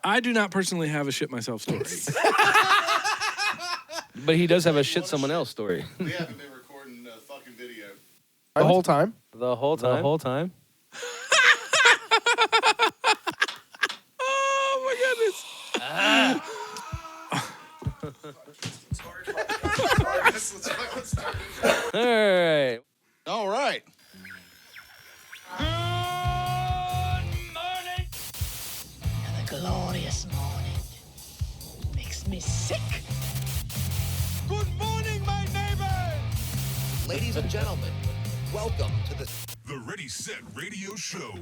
I do not personally have a shit myself story. But he does have a shit someone else story. We haven't been recording a fucking video. The whole time? The whole time? The whole time? Oh, my goodness. All right. All right. Another glorious morning. Makes me sick. Good morning, my neighbor! Ladies and gentlemen, welcome to the Ready Set Radio Show.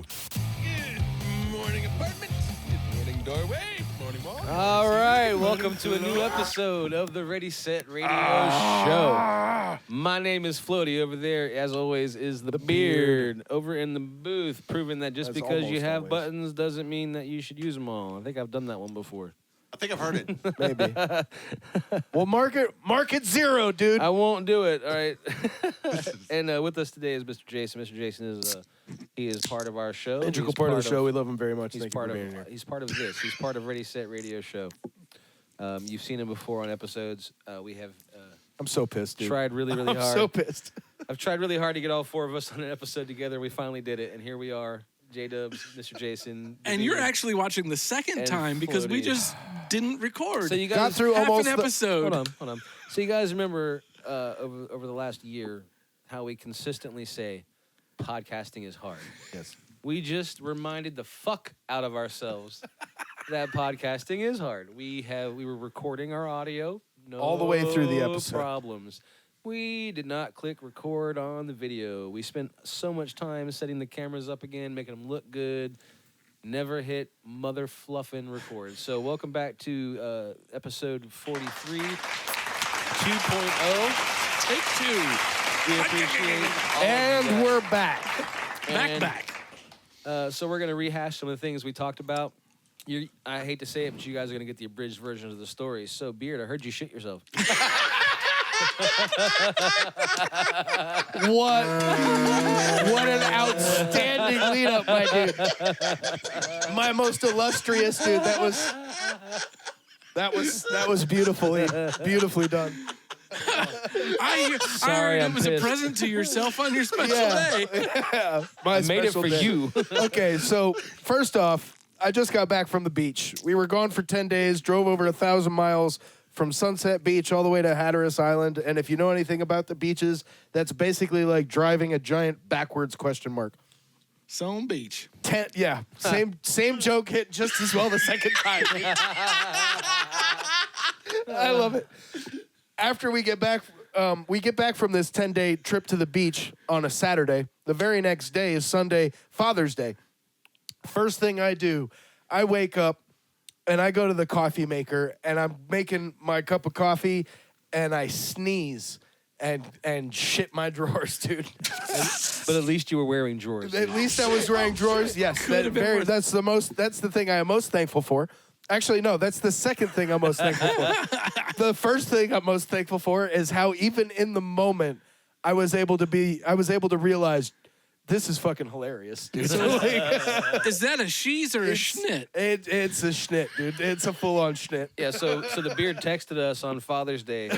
Good morning, apartment. Good morning, doorway. Good morning, mall. All right. Welcome to a new episode of the Ready Set Radio Show. My name is Floaty. Over there, as always, is the Beard. Over in the booth, proving that just because you have buttons doesn't mean that you should use them all. I think I've done that one before. I think I've heard it. Maybe. Well, mark it 0, dude. I won't do it. All right. And with us today is Mr. Jason. Mr. Jason is he is part of our show. Integral part of the show. We love him very much. He's part of he's part of this. He's part of Ready Set Radio Show. You've seen him before on episodes. We have. I'm so pissed, dude. Tried really hard. I'm so pissed. I've tried really hard to get all 4 of us on an episode together. We finally did it, and here we are. JDubs, Mr. Jason. And you're actually watching the second time because we just didn't record. So you guys got through half almost an episode. Hold on. So you guys remember over the last year how we consistently say podcasting is hard. Yes. We just reminded the fuck out of ourselves that podcasting is hard. We were recording our audio. No all the way through the episode. Problems. We did not click record on the video. We spent so much time setting the cameras up again, making them look good. Never hit mother fluffing record. So welcome back to episode 43, 2.0. Take 2. We appreciate all And of you we're back. Back. So we're going to rehash some of the things we talked about. I hate to say it, but you guys are going to get the abridged version of the story. So, Beard, I heard you shit yourself. What an outstanding lead up, my dude. My most illustrious dude. That was beautifully done. I Sorry, heard I'm it was pissed. a present to yourself on your special day. Yeah. I made it for you. Okay, so first off, I just got back from the beach. We were gone for 10 days, drove over 1,000 miles from Sunset Beach all the way to Hatteras Island. And if you know anything about the beaches, that's basically like driving a giant backwards question mark. Stone Beach. Same joke hit just as well the second time. I love it. After we get back from this 10-day trip to the beach on a Saturday. The very next day is Sunday, Father's Day. First thing I do, I wake up and I go to the coffee maker and I'm making my cup of coffee and I sneeze and shit my drawers, dude. But at least you were wearing drawers. At least I was wearing drawers. Yes, that's the thing I am most thankful for. Actually, no, that's the second thing I'm most thankful for. The first thing I'm most thankful for is how even in the moment I was able to realize this is fucking hilarious, dude. So is that a she's or a schnit? It's a schnit, dude. It's a full-on schnit. Yeah, so the Beard texted us on Father's Day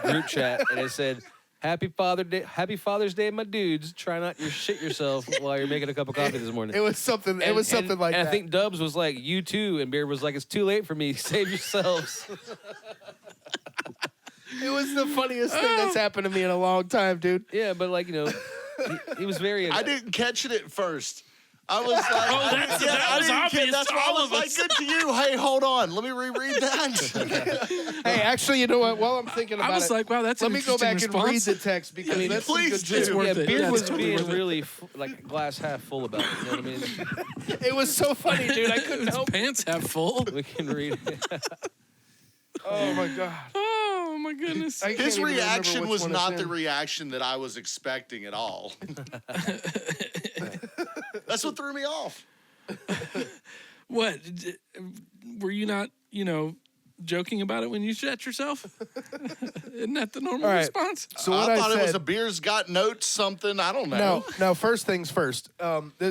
group chat, and it said, Happy Father's Day, my dudes. Try not to shit yourself while you're making a cup of coffee this morning. It was something. It was something like that. And I think Dubs was like, you too, and Beard was like, it's too late for me. Save yourselves. It was the funniest thing that's happened to me in a long time, dude. Yeah, but like, he was very... I didn't catch it at first. I was like, that was obvious That's to why I all was of like, us. good to you. Hey, hold on. Let me reread that. Hey, actually, you know what? While I'm thinking about it, I was like, wow, that's let an me go interesting back and response. read the text because that's some please good do. shit. It's worth Yeah, it. Beard Yeah, was it's totally being worth it. really like glass half full about it. You know what I mean? It was so funny, dude. I couldn't His help. pants half full. We can read it. Oh my god. Oh my goodness. I can't His even remember reaction which was one not it's the in. reaction that I was expecting at all. That's what threw me off. What? Were you not, joking about it when you shot yourself? Isn't that the normal All right. response? So I what thought said, it was a beer's got notes, something. I don't know. No, first things first.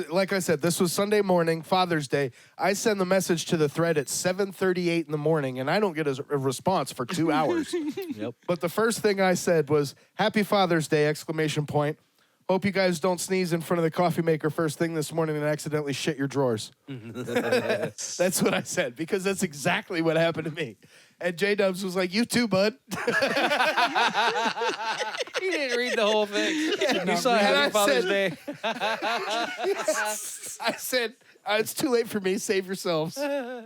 Like I said, this was Sunday morning, Father's Day. I send the message to the thread at 7:38 in the morning, and I don't get a response for 2 hours. Yep. But the first thing I said was, Happy Father's Day, ! Hope you guys don't sneeze in front of the coffee maker first thing this morning and accidentally shit your drawers. That's what I said, because that's exactly what happened to me. And JDubs was like, you too, bud. He didn't read the whole thing. You saw And I Happy Father's said- Day. I said, it's too late for me. Save yourselves. Oh,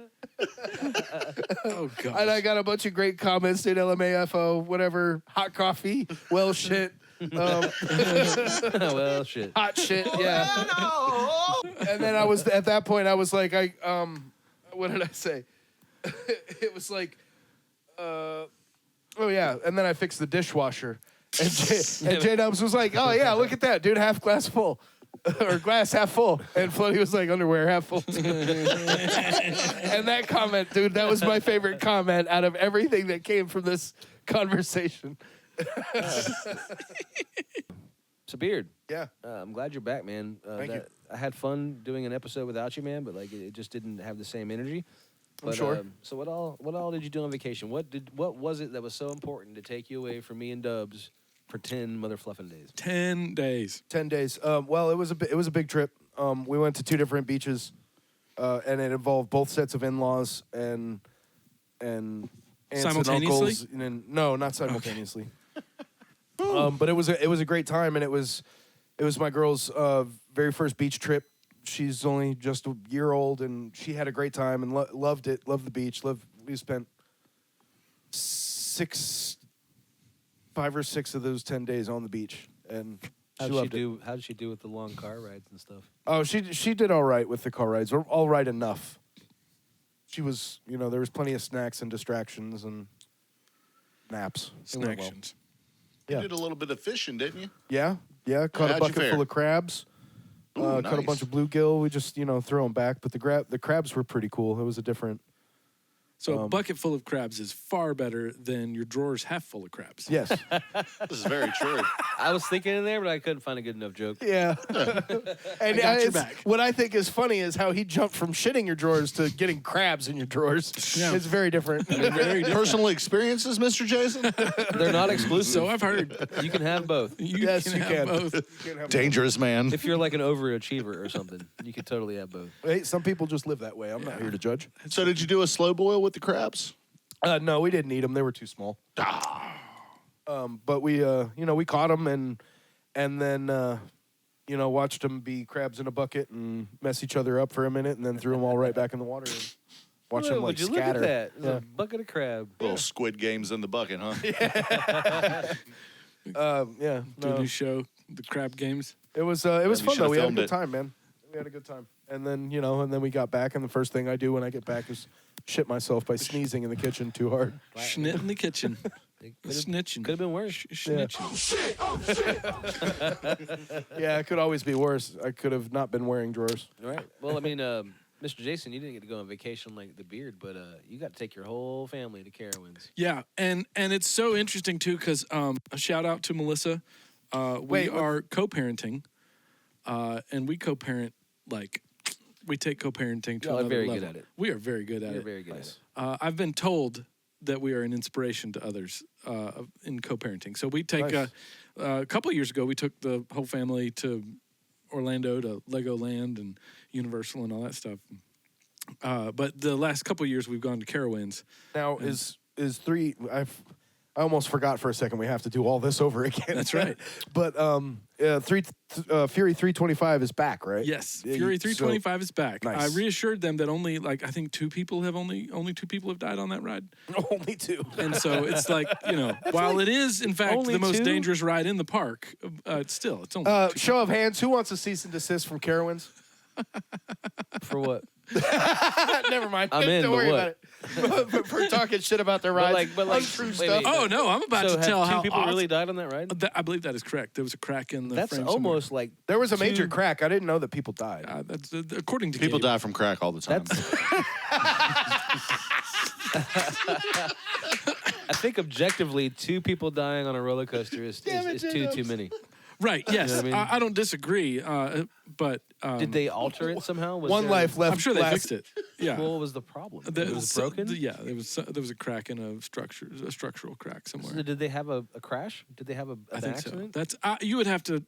God. And I got a bunch of great comments, dude, LMAFO, whatever, hot coffee, well shit, Well, shit. hot shit, yeah. And then at that point, I was like, what did I say? It was like, oh yeah, and then I fixed the dishwasher. And JDubs was like, oh yeah, look at that, dude, half glass full. Or glass half full. And Floaty was like, underwear half full. And that comment, dude, that was my favorite comment out of everything that came from this conversation. It's a beard. Yeah. I'm glad you're back, man. Thank you. I had fun doing an episode without you, man, but like it just didn't have the same energy. But, sure. So what all did you do on vacation? What was it that was so important to take you away from me and Dubs for 10 mother fluffing days? 10 days. 10 days. Well, it was a big trip. We went to 2 different beaches, and it involved both sets of in-laws and aunts Simultaneously? and uncles. No, not simultaneously. But it was a great time, and it was my girl's very first beach trip. She's only just a year old, and she had a great time and loved it. Loved the beach. We spent 5 or 6 of those 10 days on the beach, and How she did she loved it. do? How did she do with the long car rides and stuff? Oh, she did all right with the car rides. Or all right enough. She was, there was plenty of snacks and distractions and naps. It went well. Snacktions. You Yeah. did a little bit of fishing, didn't you? Yeah. Caught How'd a you bucket fare? full of crabs. Ooh, Caught a nice. bunch of bluegill. We just, throw them back. But the crabs were pretty cool. It was a different. So a bucket full of crabs is far better than your drawers half full of crabs. Yes. This is very true. I was thinking in there, but I couldn't find a good enough joke. Yeah. And got your it's- back. what I think is funny is how he jumped from shitting your drawers to getting crabs in your drawers. Yeah. It's very different. Very different. Personal experiences, Mr. Jason? They're not exclusive. So I've heard. You can have both. Yes, you have can. both. Dangerous man. If you're like an overachiever or something, you could totally have both. Hey, some people just live that way. I'm not here to judge. So did you do a slow boil with the crabs? No, we didn't eat them. They were too small. But we, we caught them and then, watched them be crabs in a bucket and mess each other up for a minute, and then threw them all right back in the water and watch them Would you scatter. look at that? It's Yeah. a bucket of crab. Little squid games in the bucket, huh? Yeah. Do a No. new show, the crab games. It was you fun though. should've We had a filmed good it. time, man. We had a good time. And then, and then we got back, and the first thing I do when I get back is shit myself by sneezing in the kitchen too hard. Schnit in the kitchen. Snitching. Could have been worse. Snitching. Yeah, it could always be worse. I could have not been wearing drawers. All right. Well, I mean, Mr. Jason, you didn't get to go on vacation like the beard, but you got to take your whole family to Carowinds. Yeah, and it's so interesting too because a shout out to Melissa. We are co-parenting, and we co-parent we take co-parenting to Y'all are another very level. good at it. We are very good at You're it. very good at it. I've been told that we are an inspiration to others in co-parenting. So we take Nice. a couple of years ago, we took the whole family to Orlando to Legoland and Universal and all that stuff. But the last couple of years, we've gone to Carowinds. Now, is 3... I almost forgot for a second we have to do all this over again. That's right. But Fury 325 is back, right? Yes, Yeah, Fury so- 325 is back. Nice. I reassured them that only I think only 2 people have died on that ride. Only 2. And so it's while it is in fact Only the most 2? dangerous ride in the park, it's only 2. Show of hands, who wants a cease and desist from Carowinds? For what? Never mind. I'm in, Don't but worry what? about it. For talking shit about their rides. but like, untrue wait, stuff. wait. Oh no, I'm about So to tell have 2 how people awesome- really died on that ride? I believe that is correct. There was a crack in the That's frame almost like There was a major 2 crack. I didn't know that people died. somewhere. That's according to People Gabe. die from crack all the time. I think objectively, 2 people dying on a roller coaster is too many. Right. Yes. You know what I mean? I don't disagree. But Did they alter it somehow? Was One there- life left. I'm sure they fixed it. Yeah. Well, what was the problem? The- It was so- broken. yeah, there was a crack in a structural crack somewhere. So did they have a crash? Did they have an I think so. accident? That's you would have to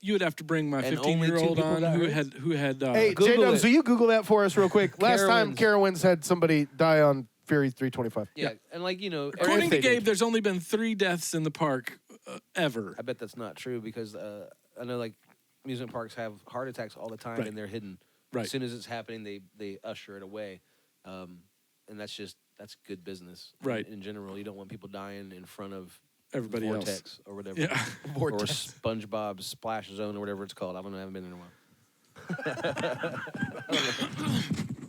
bring my And only 15-year-old 2 people on got hurt? who had Hey, Google JDubs, it. will you Google that for us real quick? Last time Carowinds. Carowinds had somebody die on Fury 325. Yeah, and like according to they Gabe, did. there's only been 3 deaths in the park ever. I bet that's not true because I know like amusement parks have heart attacks all the time Right. and they're hidden. Right. As soon as it's happening, they usher it away, and that's good business. Right. In general, you don't want people dying in front of Everybody else. Vortex or whatever. Yeah. Or SpongeBob's Splash Zone or whatever it's called. I don't know. I haven't been in a while.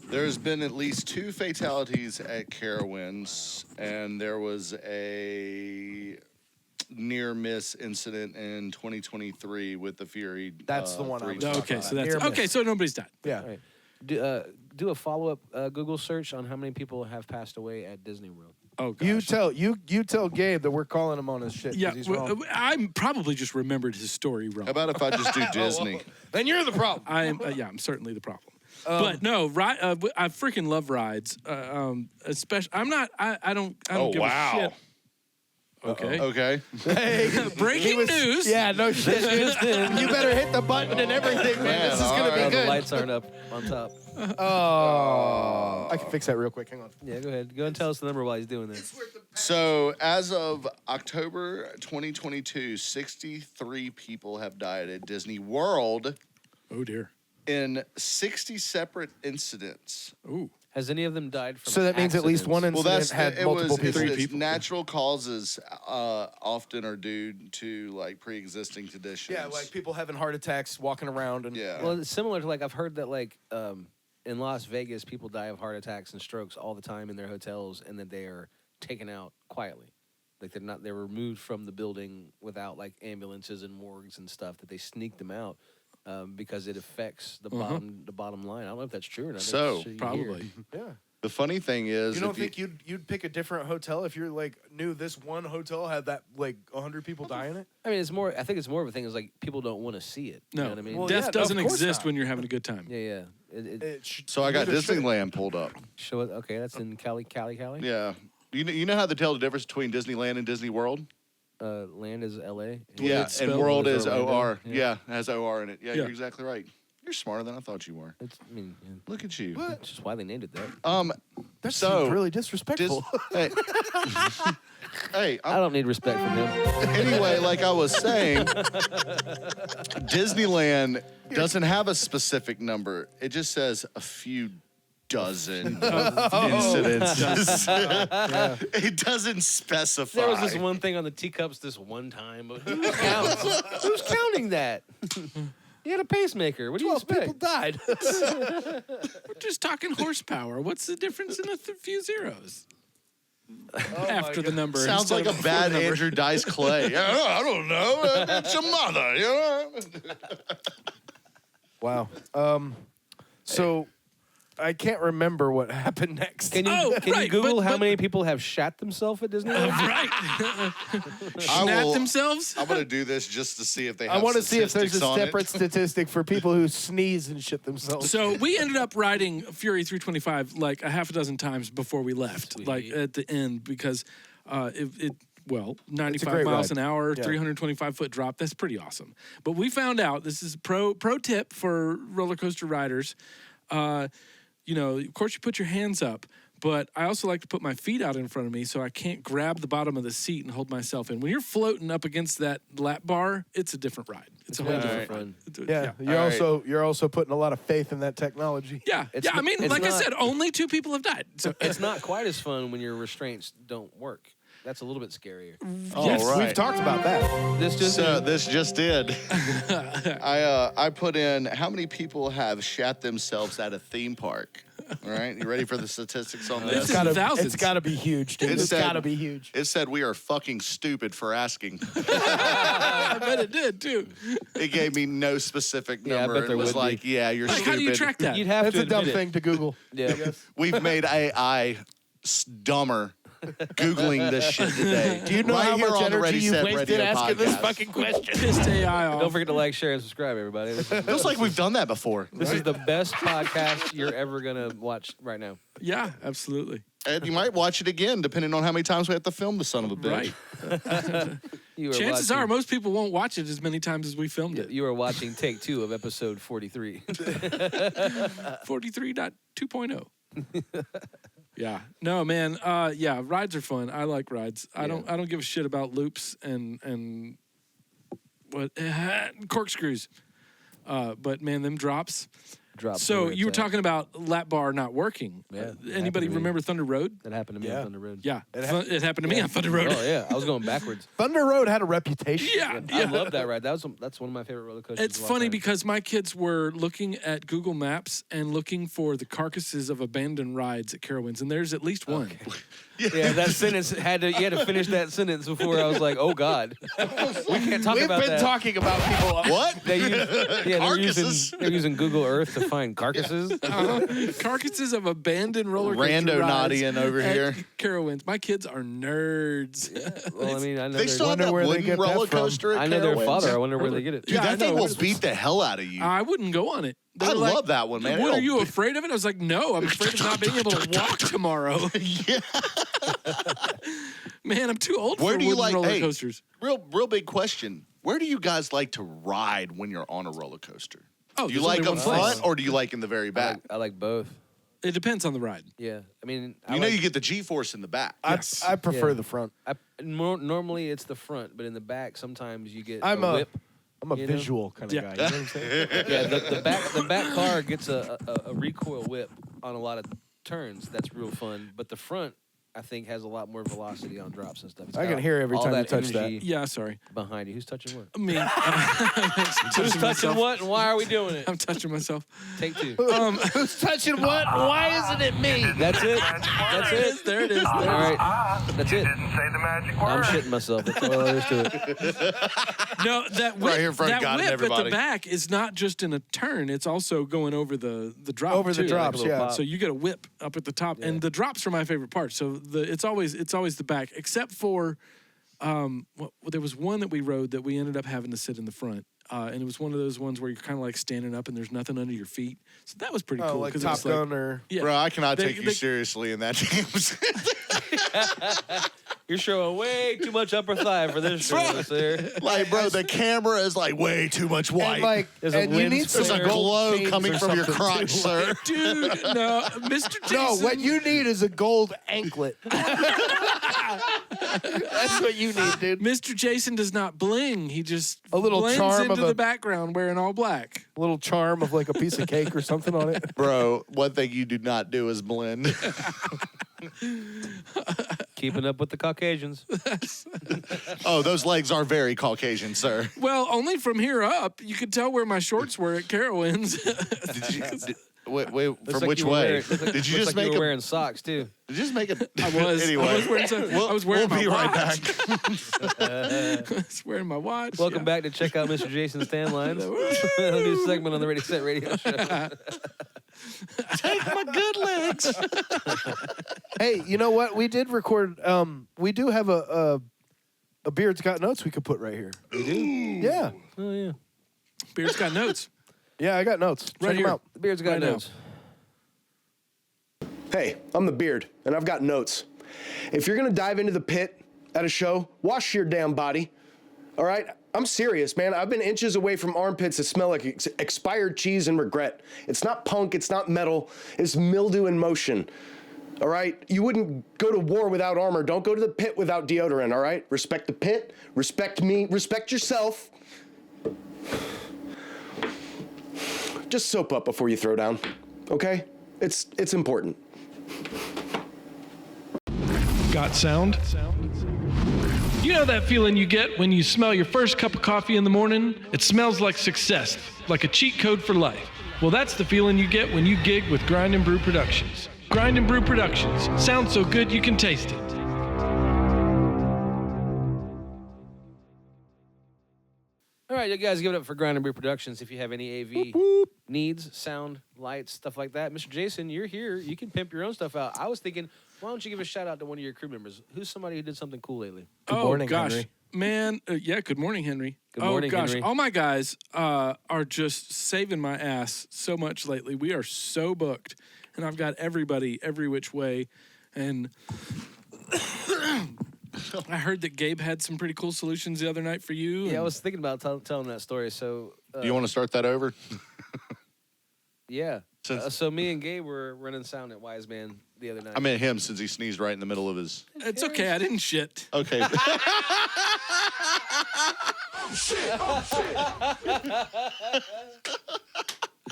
There's been at least 2 fatalities at Carowinds, and there was a near miss incident in 2023 with the Fury. That's the one I was 325. Okay, so Near that's miss. okay. So nobody's died. Yeah. All right. Do a follow-up Google search on how many people have passed away at Disney World. Oh gosh. You tell Gabe that we're calling him on his shit. 'cause Yeah, he's wrong. I probably just remembered his story wrong. How about if I just do Disney? Then you're the problem. I'm certainly the problem. But no, I freaking love rides. Especially, I don't Oh, give wow. a shit. Okay. Okay. Hey, Breaking news. Yeah, no shit. You better hit the button and everything, man. Man, This is gonna all be right. The good. lights aren't up on top. Oh, I can fix that real quick. Hang on. Yeah, go ahead. Go and tell us the number while he's doing this. So, as of October 2022, 63 people have died at Disney World Oh dear. in 60 separate incidents. Ooh. Has any of them died from So that means at least one accidents? incident had multiple people. it's natural causes often are due to like pre-existing conditions. Yeah, like people having heart attacks, walking around, and Yeah. Well, it's similar to like I've heard that like in Las Vegas, people die of heart attacks and strokes all the time in their hotels, and that they are taken out quietly. Like they're removed from the building without like ambulances and morgues and stuff. That they sneak them out because it affects the bottom line. I don't know if that's true or not. That's So, shit you Probably. yeah. The funny thing is, You don't if think you'd pick a different hotel if you're like knew this one hotel had that like 100 people die in it? I mean, I think it's more of a thing is like people don't want to see it. You No. know what I mean? Well, Death yeah, doesn't of course exist not. when you're having a good time. yeah. So I got neither should it. Disneyland pulled up. Show it. Okay, that's in Cali. Yeah. You know how they tell the difference between Disneyland and Disney World? Land is L.A. Yeah, it's and spelled World with is Orlando. O-R. Yeah. Yeah, it has O-R in it. Yeah, Yeah. you're exactly right. You're smarter than I thought you were. It's, I mean, yeah. Look at you. That's just why they named it that. That So, seems really disrespectful. hey, hey, I don't need respect from them. anyway, like I was saying, Disneyland doesn't have a specific number. It just says a few dozen incidents. It doesn't specify. There was this one thing on the teacups this one time, but who counts? Who's counting that? You had a pacemaker. What do you 12 people expect? died. We're just talking horsepower. What's the difference in a few zeros? After the number. Sounds instead like of a before bad the number. Andrew Dice Clay. I don't know. It's your mother. You know? Wow. So I can't remember what happened next. Can you Oh, can right, you Google but- how many people have shat themselves at Disneyland? Right. I Snap will- themselves? I'm gonna do this just to see if they have I want to see if there's a statistics on it. separate statistic for people who sneeze and shit themselves. So we ended up riding Fury 325 like a half a dozen times before we left, Sweet. like at the end, because well, 95 great miles ride. an hour, Yeah. 325-foot drop. That's pretty awesome. But we found out, this is pro tip for roller coaster riders. Of course you put your hands up, but I also like to put my feet out in front of me so I can't grab the bottom of the seat and hold myself in. When you're floating up against that lap bar, it's a different ride. It's a whole different fun. ride. yeah, All you're also putting a lot of faith in that technology. Yeah, It's I mean, it's like I not- said, only 2 people have died. So It's not quite as fun when your restraints don't work. That's a little bit scarier. Oh, Yes, right. We've talked about that. This just So this just did. I put in how many people have shat themselves at a theme park. All right, you ready for the statistics on This this? is thousands. It's gotta be huge, dude. It It's said- gotta be huge. It said we are fucking stupid for asking. I bet it did too. It gave me no specific Yeah, I number. bet It there was would be. like, yeah, you're Like, stupid. how do you track that? you'd have That's to a dumb admit it. thing to Google. Yeah. We've made AI dumber Googling this shit today. Do you know Right how here much on the Ready, energy you Set, wasted Radio asking this podcast. fucking question? Pissed AI off. Don't forget to like, share, and subscribe, everybody. Feels like we've done that before. This is the best podcast you're ever gonna watch right now. Yeah, absolutely. And you might watch it again, depending on how many times we have to film the son of a bitch. Right. You are Chances watching, are most people won't watch it as many times as we filmed it. you are watching take 2 of episode 43. 43.2.0. Yeah. No, man. Yeah, rides are fun. I like rides. I don't give a shit about loops and what corkscrews. But man, them drops. Drop So where you were it's at. talking about lap bar not working. Yeah, it happened Anybody to me. remember Thunder Road? That happened to me Yeah. on Thunder Road. Yeah. It happened to me on Thunder Road. Oh yeah, I was going backwards. Thunder Road had a reputation. Yeah. I love that ride. That's one of my favorite roller coasters. It's of all funny time. because my kids were looking at Google Maps and looking for the carcasses of abandoned rides at Carowinds, and there's at least one. yeah, that sentence you had to finish that sentence before I was like, oh god, we can't talk We've about been that. talking about people. What? They're using Google Earth to find carcasses. Carcasses of abandoned roller coaster Rando rides Nadian over at here. Carowinds. My kids are nerds. Well, I mean, I know They still have wonder that where they wooden get that roller from. coaster at I know their Carowinds. father. I wonder where they get it. Dude, Yeah, I that thing know. will beat the hell out of you. I wouldn't go on it. They I were like, love that one, man. What are It'll you be- afraid of it? I was like, no, I'm afraid of not being able to walk tomorrow. Yeah. Man, I'm too old Where for do you wooden like- roller hey. coasters. Real big question. Where do you guys like to ride when you're on a roller coaster? Oh, Do you there's like only up one place. front or do you like in the very back? I like both. It depends on the ride. Yeah, I mean, You know you get the G-force in the back. Yes. I prefer Yeah. the front. Normally it's the front, but in the back sometimes you get I'm a a whip. I'm a You know? visual kind of Yeah. guy. You know what I'm saying? Yeah, the back car gets a recoil whip on a lot of turns. That's real fun. But the front, I think, has a lot more velocity on drops and stuff. It's I can got hear every all time you that touch that. energy Yeah, sorry. behind you. Who's touching what? I mean, Who's touching what, and why are we doing it? I'm touching myself. Take 2. Who's touching what? Why isn't it me? That's it. That's it. There it is. All right. That's it. Didn't say the magic word. I'm shitting myself. That's all there is to it. No, that whip, Right here in front of that God and whip at everybody. the back is not just in a turn. It's also going over the drop. Over the too. drops, little yeah. pop. So you get a whip up at the top, and the drops are my favorite part. So it's always the back, except for there was one that we rode that we ended up having to sit in the front, and it was one of those ones where you're kind of like standing up and there's nothing under your feet. So that was pretty Oh, cool. like 'cause it Top was like- Gun or yeah. Bro, I cannot They- take you they- seriously in that, James. You're showing way too much upper thigh for this show, sir. Like, bro, the camera is like way too much white. and like There's a and you wind need some There's a flare. gold glow chains coming or from your something, crotch, too. sir. Dude, no, Mr. Jason. No, what you need is a gold anklet. That's what you need, dude. Mr. Jason does not bling. He just A little blends charm into of the a- background wearing all black. A little charm of like a piece of cake or something on it. Bro, one thing you do not do is blend. Keeping up with the Caucasians. Oh, those legs are very Caucasian, sir. Well, only from here up, you could tell where my shorts were at Carowinds. Wait, Looks from like which you were way? wearing- looks like- Did you looks just like make you were a? wearing socks too? Did you just make a? I was. Anyway, I was wearing some, I was wearing we'll my be right watch. back. I was wearing my watch. Welcome yeah. back to check out Mr. Jason's tan lines. A new segment on the Ready Set Radio Show. Take my good legs. Hey, you know what? We did record. We do have a Beard's Got Notes we could put right here. You do? Yeah, Oh yeah. Beard's got notes. yeah, I got notes. Right Check here. them out. The beard's got Right now. notes. Hey, I'm the Beard, and I've got notes. If you're gonna dive into the pit at a show, wash your damn body. All right? I'm serious, man. I've been inches away from armpits that smell like expired cheese and regret. It's not punk, it's not metal, it's mildew in motion. All right? You wouldn't go to war without armor. Don't go to the pit without deodorant, all right? Respect the pit, respect me, respect yourself. Just soap up before you throw down, okay? It's important. Got sound? You know that feeling you get when you smell your first cup of coffee in the morning? It smells like success, like a cheat code for life. Well, that's the feeling you get when you gig with Grind and Brew Productions. Grind and Brew Productions. Sounds so good you can taste it. All right, you guys give it up for Grind and Brew Productions. If you have any AV needs, sound, lights, stuff like that, Mr. Jason, you're here. You can pimp your own stuff out. I was thinking, Why don't you give a shout out to one of your crew members? Who's somebody who did something cool lately? Good morning, gosh. Henry. Man, yeah, good morning, Henry. Good morning, gosh. Henry. All my guys are just saving my ass so much lately. We are so booked, and I've got everybody every which way. And I heard that Gabe had some pretty cool solutions the other night for you. Yeah, I was thinking about telling that story. So, Do you want to start that over? yeah. Since- So me and Gabe were running sound at Wise Man the other night. I meant him since he sneezed right in the middle of his. It's okay. I didn't shit. Okay.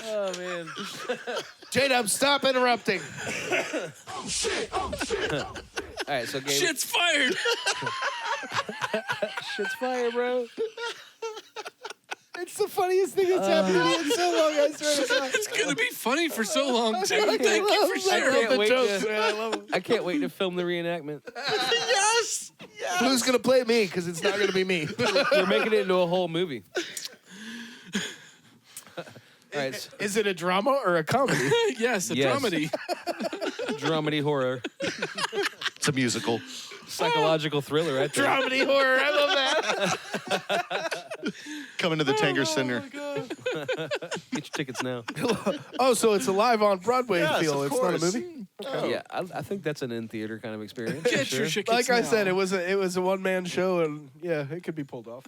oh man. JDubs, stop interrupting. All right, so Gabe. Shit's fired. Shit's fire, bro. It's the funniest thing that's happened to me in so long. I swear to God. It's gonna be funny for so long too. I Thank you for love sharing. the wait jokes, to- man. I love them. I can't wait to film the reenactment. Yes. Who's gonna play me? Because it's not gonna be me. We're making it into a whole movie. All right, so, Is it a drama or a comedy? Yes, a Yes. dramedy. dramedy horror, It's a musical. psychological thriller, right there. Dramedy horror. I love that. Coming to the Tanger Center. Get your tickets now. Oh, so it's a live on Broadway Yes, feel. of It's not a course. movie. Yeah, I think that's an in-theater kind of experience. for Get sure. your tickets Like I now. said, it was a one man show, and yeah, it could be pulled off.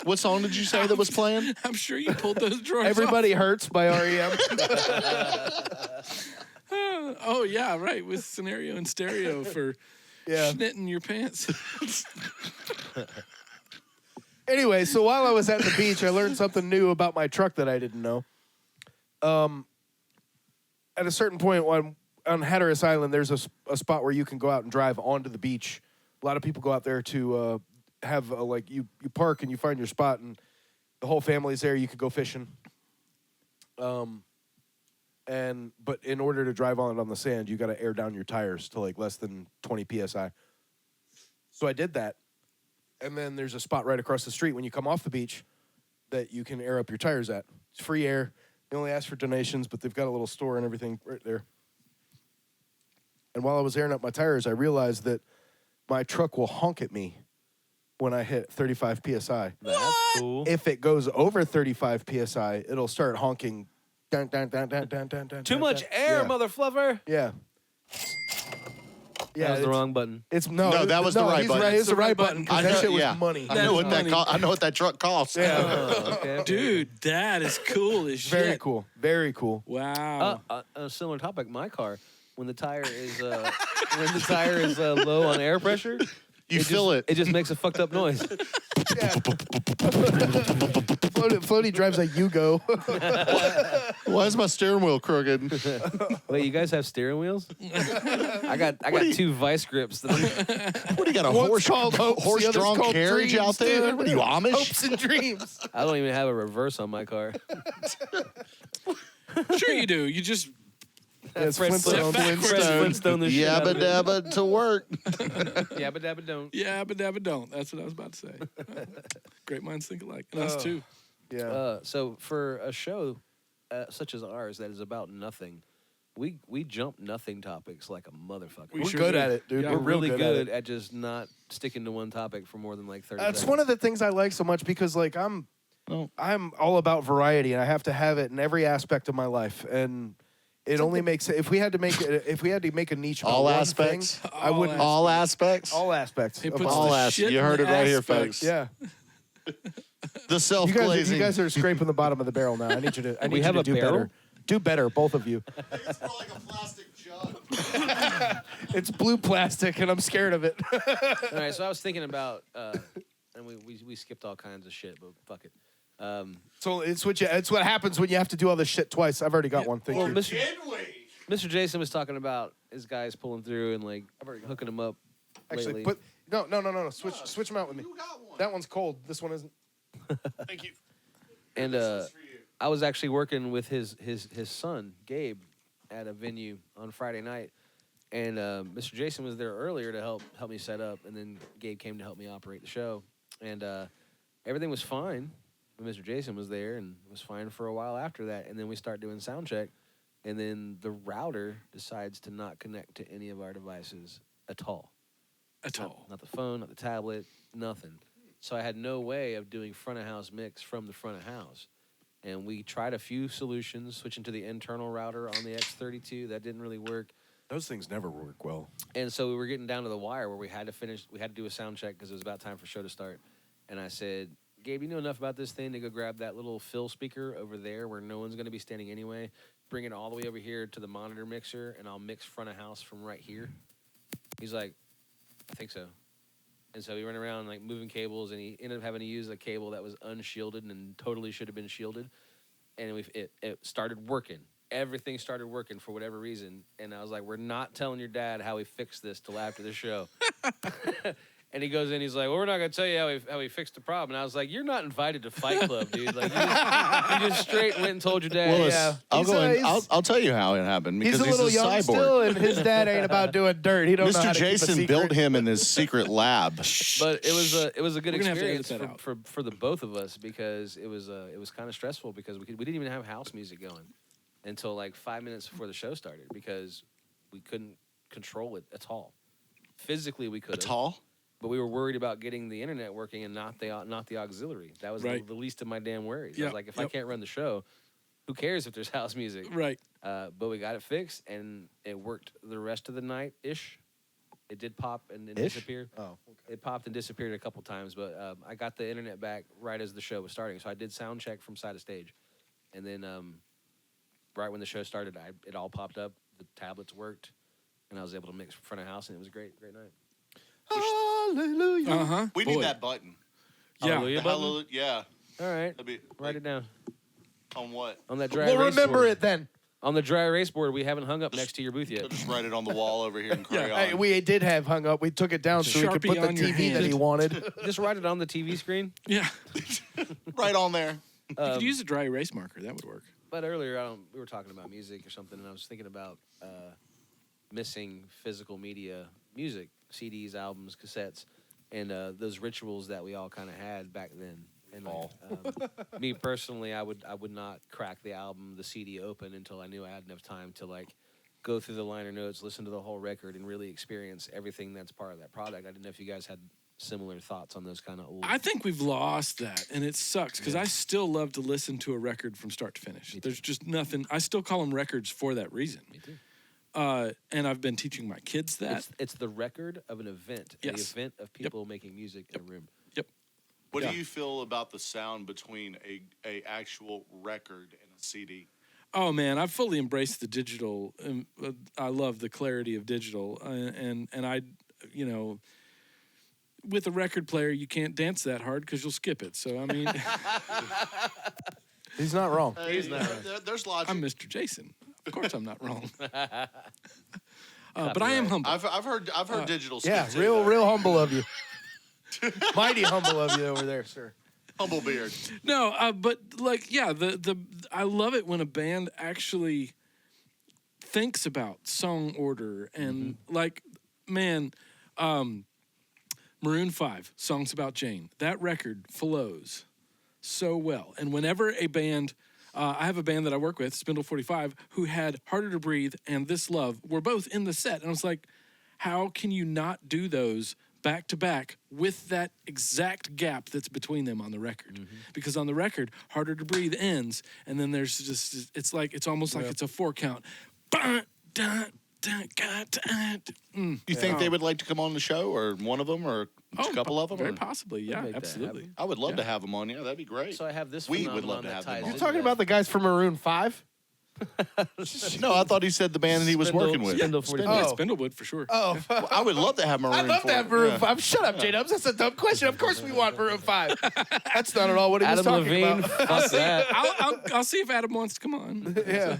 What song did you say that was playing? I'm sure you pulled those drawers. Everybody Hurts by REM. Oh yeah, right. With scenario and stereo for Yeah. schnitting your pants. Anyway, so while I was at the beach, I learned something new about my truck that I didn't know. At a certain point on Hatteras Island, there's a spot where you can go out and drive onto the beach. A lot of people go out there to have you park and you find your spot, and the whole family's there. You could go fishing. But in order to drive on the sand, you got to air down your tires to like less than 20 psi. So I did that. And then there's a spot right across the street when you come off the beach that you can air up your tires at. It's free air. They only ask for donations, but they've got a little store and everything right there. And while I was airing up my tires, I realized that my truck will honk at me when I hit 35 psi. That's cool. If it goes over 35 psi, it'll start honking. Dun, dun, dun, dun, dun, dun, dun, Too dun, much dun. air, Yeah. mother fluffer. Yeah. That was the wrong button. It's No, that was the right he's button. Right, it's the right button I because know- that shit was yeah. money. I know what That's money. I know what that truck costs. Yeah. Oh, okay. Dude, that is cool as shit. Very cool. Very cool. Wow. A similar topic. My car, when the tire is low on air pressure, You feel it. It just makes a fucked up noise. Yeah. Floaty drives a Yugo. Why is my steering wheel crooked? Wait, you guys have steering wheels? I got two vice grips. What do you got, a One's called Hopes, the other's horse-drawn called carriage Dreams, out there? dude. What are you, Amish? Hopes and dreams. I don't even have a reverse on my car. Sure you do. You just It's Fred Flintstones. Flintstone the shit out Yabba of it. dabba to work. Yabba dabba don't. yeah, but don't. That's what I was about to say. Great minds think alike. And us too. Yeah. So for a show such as ours that is about nothing, we jump nothing topics like a motherfucker. We We're sure good do. at it, dude. Yeah, We're We're real really good good at it. at just not sticking to one topic for more than like 30 That's seconds. one of the things I like so much because like I'm all about variety and I have to have it in every aspect of my life. And it only makes if we had to make a niche about All one aspects? thing, I wouldn't All aspects? all aspects. He of puts all the aspects. shit You in heard the it right here, aspects. folks. yeah. The You self-glazing. guys are scraping the bottom of the barrel now. I need you We have to a do barrel? better. Do better, both of you. It's more like a plastic jug. It's blue plastic and I'm scared of it. All right, so I was thinking about, and we skipped all kinds of shit, but fuck it. So it's what happens when you have to do all this shit twice. I've already got one. Thank Well, you. Mr. Jason was talking about his guys pulling through and like hooking them up Actually, lately. no. Switch them out with me. That one's cold. This one isn't. Thank you. And I was actually working with his son, Gabe, at a venue on Friday night. And Mr. Jason was there earlier to help me set up, and then Gabe came to help me operate the show. And everything was fine when Mr. Jason was there, and was fine for a while after that. And then we start doing sound check, And then the router decides to not connect to any of our devices at all. At all. Not the phone, not the tablet, nothing. So I had no way of doing front of house mix from the front of house. And we tried a few solutions, switching to the internal router on the X32. That didn't really work. Those things never work well. And so we were getting down to the wire where we had to do a sound check because it was about time for show to start. And I said, Gabe, you know enough about this thing to go grab that little fill speaker over there where no one's going to be standing anyway. Bring it all the way over here to the monitor mixer, and I'll mix front of house from right here. He's like, I think so. And so he ran around like moving cables, and he ended up having to use a cable that was unshielded and totally should have been shielded. And it started working. Everything started working for whatever reason. And I was like, we're not telling your dad how we fixed this till after the show. And he goes in, he's like, well, we're not going to tell you how we fixed the problem. And I was like, you're not invited to Fight Club, dude. Like, you just straight went and told your dad. Willis, Yeah. I'll tell you how it happened because He's a little young cyborg. still, and his dad ain't about doing dirt. He don't know how Mr. to keep a Jason secret. built him in his secret lab. But it was a good We're gonna have to edit experience that out. for the both of us because it was kind of stressful because we didn't even have house music going until like 5 minutes before the show started because we couldn't control it at all. Physically, we could. At all? But we were worried about getting the internet working and not the auxiliary. That was Right. the least of my damn worries. I Yep, was like, if I yep. can't run the show, who cares if there's house music? Right. But we got it fixed, and it worked the rest of the night-ish. It did pop and then Ish? disappear. Oh, It popped and disappeared a couple times, but I got the internet back right as the show was starting. So I did sound check from side of stage. And then right when the show started, it all popped up. The tablets worked, and I was able to mix front of house, and it was a great night. Hallelujah. Uh-huh. We Boy. need that button. Yeah. Hallelujah The button? hallelujah. Yeah. All right. That'd be, Write it down. On what? On that dry We'll erase remember board. it then. On the dry erase board, we haven't hung up next to your booth yet. Just write it on the wall over here in crayon. Hey, we did have hung up. We took it down so we could Sharpie put the on your TV that he hand. wanted. Just write it on the TV screen. Yeah. Right on there. You could use a dry erase marker. That would work. But earlier, we were talking about music or something, and I was thinking about missing physical media music, CDs, albums, cassettes, and those rituals that we all kind of had back then. And me personally, I would not crack the album, the CD open until I knew I had enough time to like go through the liner notes, listen to the whole record, and really experience everything that's part of that product. I didn't know if you guys had similar thoughts on those kind of old. I think we've lost that, and it sucks because I still love to listen to a record from start to finish. There's just nothing. I still call them records for that reason. Me too. And I've been teaching my kids that. It's the record of an event, Yes. the event of people making music in a room. Yep. What Yeah. do you feel about the sound between a actual record and a CD? Oh man, I've fully embraced the digital. I love the clarity of digital, and I, you know, with a record player, you can't dance that hard because you'll skip it. So I mean, He's not wrong. He's not. There's logic. I'm Mr. Jason. Of course, I'm not wrong. But I am humble. I've heard digital. Yeah, skip too, though. real humble of you. Mighty humble of you over there, sir. humble beard. No, but like, yeah, the I love it when a band actually thinks about song order and like, man, Maroon 5, Songs About Jane. That record flows so well. And whenever a band, I have a band that I work with, Spindle 45, who had Harder to Breathe and This Love were both in the set. And I was like, how can you not do those back to back with that exact gap that's between them on the record? Because on the record, Harder to Breathe ends, and then there's just, it's almost like it's a 4 count. You think they would like to come on the show, or one of them, or a couple of them? Very or- possibly, yeah, make that absolutely. happen. I would love to have them on. Yeah, that'd be great. So I have this. We would love phenomenon to that have them ties on. You're into talking that. about the guys from Maroon 5? No, I thought he said the band that he was Spindle- working with. Spindle 45. Oh. Spindlewood for sure. Oh, Well, I would love to have Maroon. I'd love to have 4. Maroon Yeah. 5. Shut up, JDubs. That's a dumb question. Of course we want Maroon 5. That's not at all what he was Adam talking Levine, about. fuck that. I'll see if Adam wants to come on. Yeah.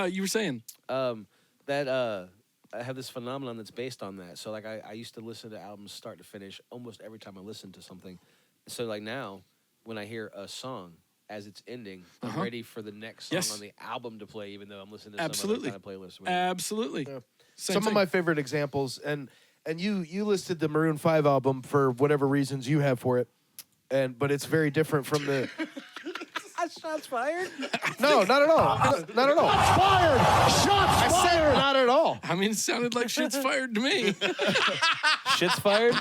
You were saying, I have this phenomenon that's based on that. So like I used to listen to albums start to finish almost every time I listened to something. So like now, when I hear a song as it's ending, I'm ready for the next song Yes. on the album to play, even though I'm listening to Absolutely. some other kind of playlist. absolutely. Yeah. Same Some thing. of my favorite examples, and you listed the Maroon 5 album for whatever reasons you have for it, but it's very different from the. Shots fired. No, not at all. Not at all. Fired. Shots fired. I said not at all. I mean, it sounded like shit's fired to me. Shit's fired.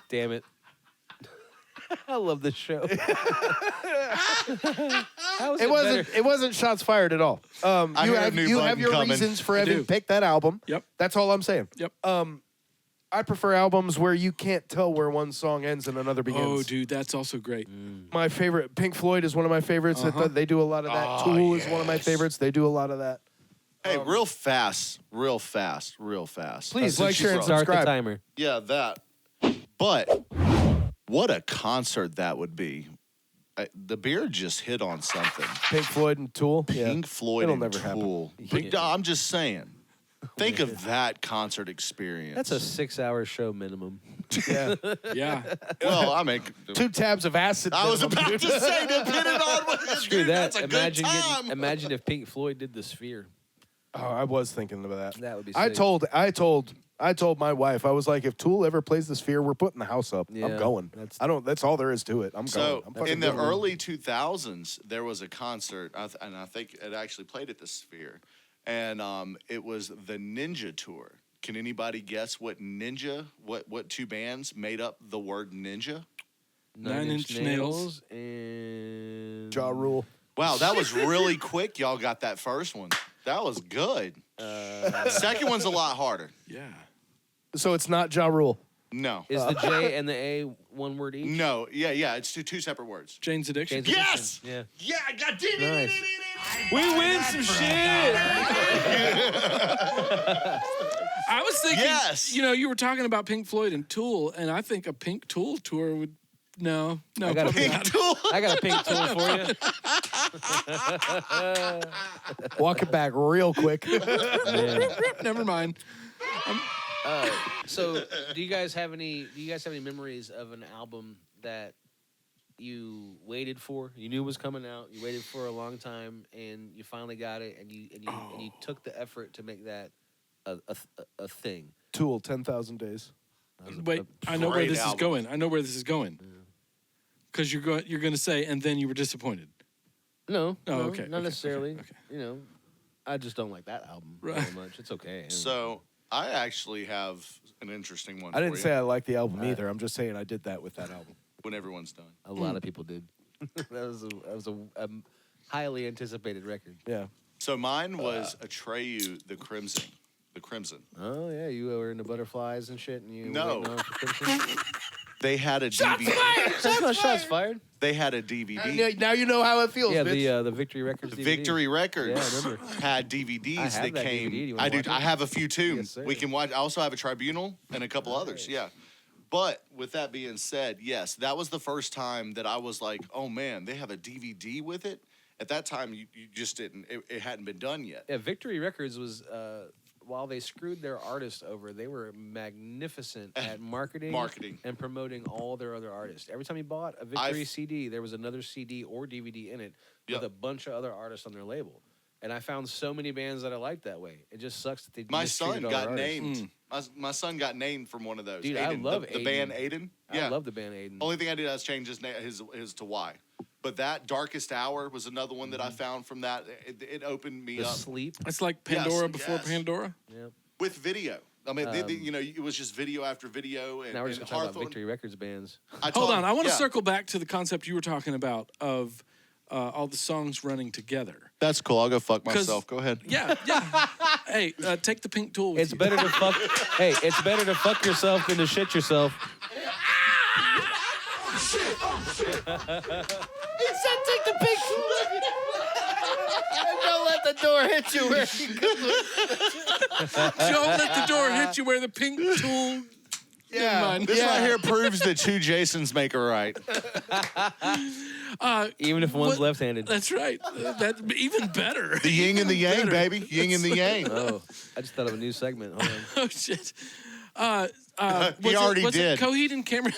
Damn it. I love this show. It wasn't shots fired at all. You have your reasons for having picked that album. Yep. That's all I'm saying. Yep. I prefer albums where you can't tell where one song ends and another begins. Oh, dude, that's also great. My favorite, Pink Floyd is one of my favorites. They do a lot of that. Tool is one of my favorites. They do a lot of that. Hey, real fast. Please like, share, and Start the subscribe. timer. Yeah, that. But what a concert that would be. The beard just hit on something. Pink Floyd and Tool. Pink Floyd It'll and never happen. Tool. I'm just saying. Think of that concert experience. That's a 6-hour show minimum. Yeah. Yeah. Well, I mean, 2 tabs of acid. I was minimum, about dude. to say, depending on what Screw dude, that. That's a good time. Imagine if Pink Floyd did the Sphere. Oh, I was thinking about that. That would be I sick. told my wife, I was like, if Tool ever plays the Sphere, we're putting the house up. Yeah, I'm going. That's all there is to it. I'm So going. I'm fucking in the going. early 2000s, there was a concert, and I think it actually played at the Sphere, and it was the Ninja Tour. Can anybody guess what two bands made up the word ninja? Nine Inch Nails. And Ja Rule. Wow, that was really quick. Y'all got that first one. That was good. Second one's a lot harder. Yeah. So it's not Ja Rule. No. Is the J and the A one word each? No. Yeah. It's two separate words. Jane's Addiction. Jane's Yes! Addiction. Yeah, I got Nice. We win some shit. I was thinking, Yes. You were talking about Pink Floyd and Tool, and I think a Pink Tool tour would. No, I got a probably Pink not. Tool. I got a Pink Tool for you. Walk it back real quick. Never mind. So, do you guys have any memories of an album that you waited for? You knew it was coming out. You waited for a long time, and you finally got it, and you took the effort to make that a thing. Tool, 10,000 Days. Wait, I know where great this is album. going. I know where this is going. Because you're going to say, and then you were disappointed. No, Oh, no, okay, not okay, necessarily. okay. I just don't like that album Right. very much. It's okay. So I actually have an interesting one. I didn't for say you I liked the album either. I'm just saying I did that with that album. when everyone's done. A lot of people did. that was a highly anticipated record. Yeah. So mine was Atreyu, the Crimson. Oh yeah, you were into butterflies and shit, and you No. waiting on for Crimson? They had a DVD. That's not shots fired. They had a DVD. Now you know how it feels, Yeah, bitch. the Victory Records. DVD. Victory Records Yeah, I remember. had DVDs I have that that came. DVD. Do you wanna I do. watch it? I have a few too. Yes, sir. We can watch. I also have a Tribunal and a couple others. Yeah. But with that being said, yes, that was the first time that I was like, oh man, they have a DVD with it. At that time, you just didn't. It hadn't been done yet. Yeah, Victory Records was. While they screwed their artists over, they were magnificent at marketing and promoting all their other artists. Every time you bought a Victory CD, there was another CD or DVD in it with a bunch of other artists on their label. And I found so many bands that I liked that way. It just sucks that they My mistreated son all got their artists. named. My son got named from one of those. Dude, Aiden, I love the Aiden. band Aiden. Yeah. I love the band Aiden. Only thing I did was change his to Y. But that Darkest Hour was another one that I found from that. It opened me The up Sleep. It's like Pandora before yes. Pandora. Yep. with video. I mean, it was just video after video. And, Now we're just and going to talk about Hawthorne- Victory Records bands. Hold on, I want to circle back to the concept you were talking about of all the songs running together. That's cool. I'll go fuck myself. Go ahead. Yeah. Hey, take the pink tool with It's you. better to fuck. Hey, it's better to fuck yourself than to shit yourself. He said take the pink tool and don't let the door hit you where you Don't let the door hit you where the pink tool. Yeah. This right here proves that two Jasons make a right. Even if one's left-handed. That's right. That's even better. The yin and the yang, baby. Yin and the yang. Oh, I just thought of a new segment. Hold on. Oh shit. He already was did. It Coheed and Cambria?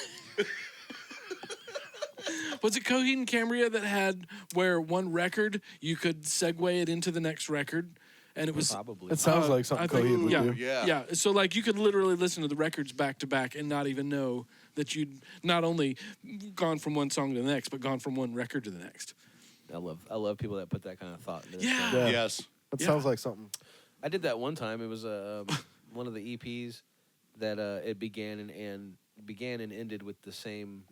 Was it Coheed and Cambria that had where one record you could segue it into the next record, and it was Probably. It sounds like something I think- Coheed would yeah, do. Yeah. So like you could literally listen to the records back to back and not even know that you'd not only gone from one song to the next, but gone from one record to the next. I love people that put that kind of thought into this Yeah. stuff. Yeah. Yes. That Yeah. sounds like something. I did that one time. It was one of the EPs that it began and ended with the same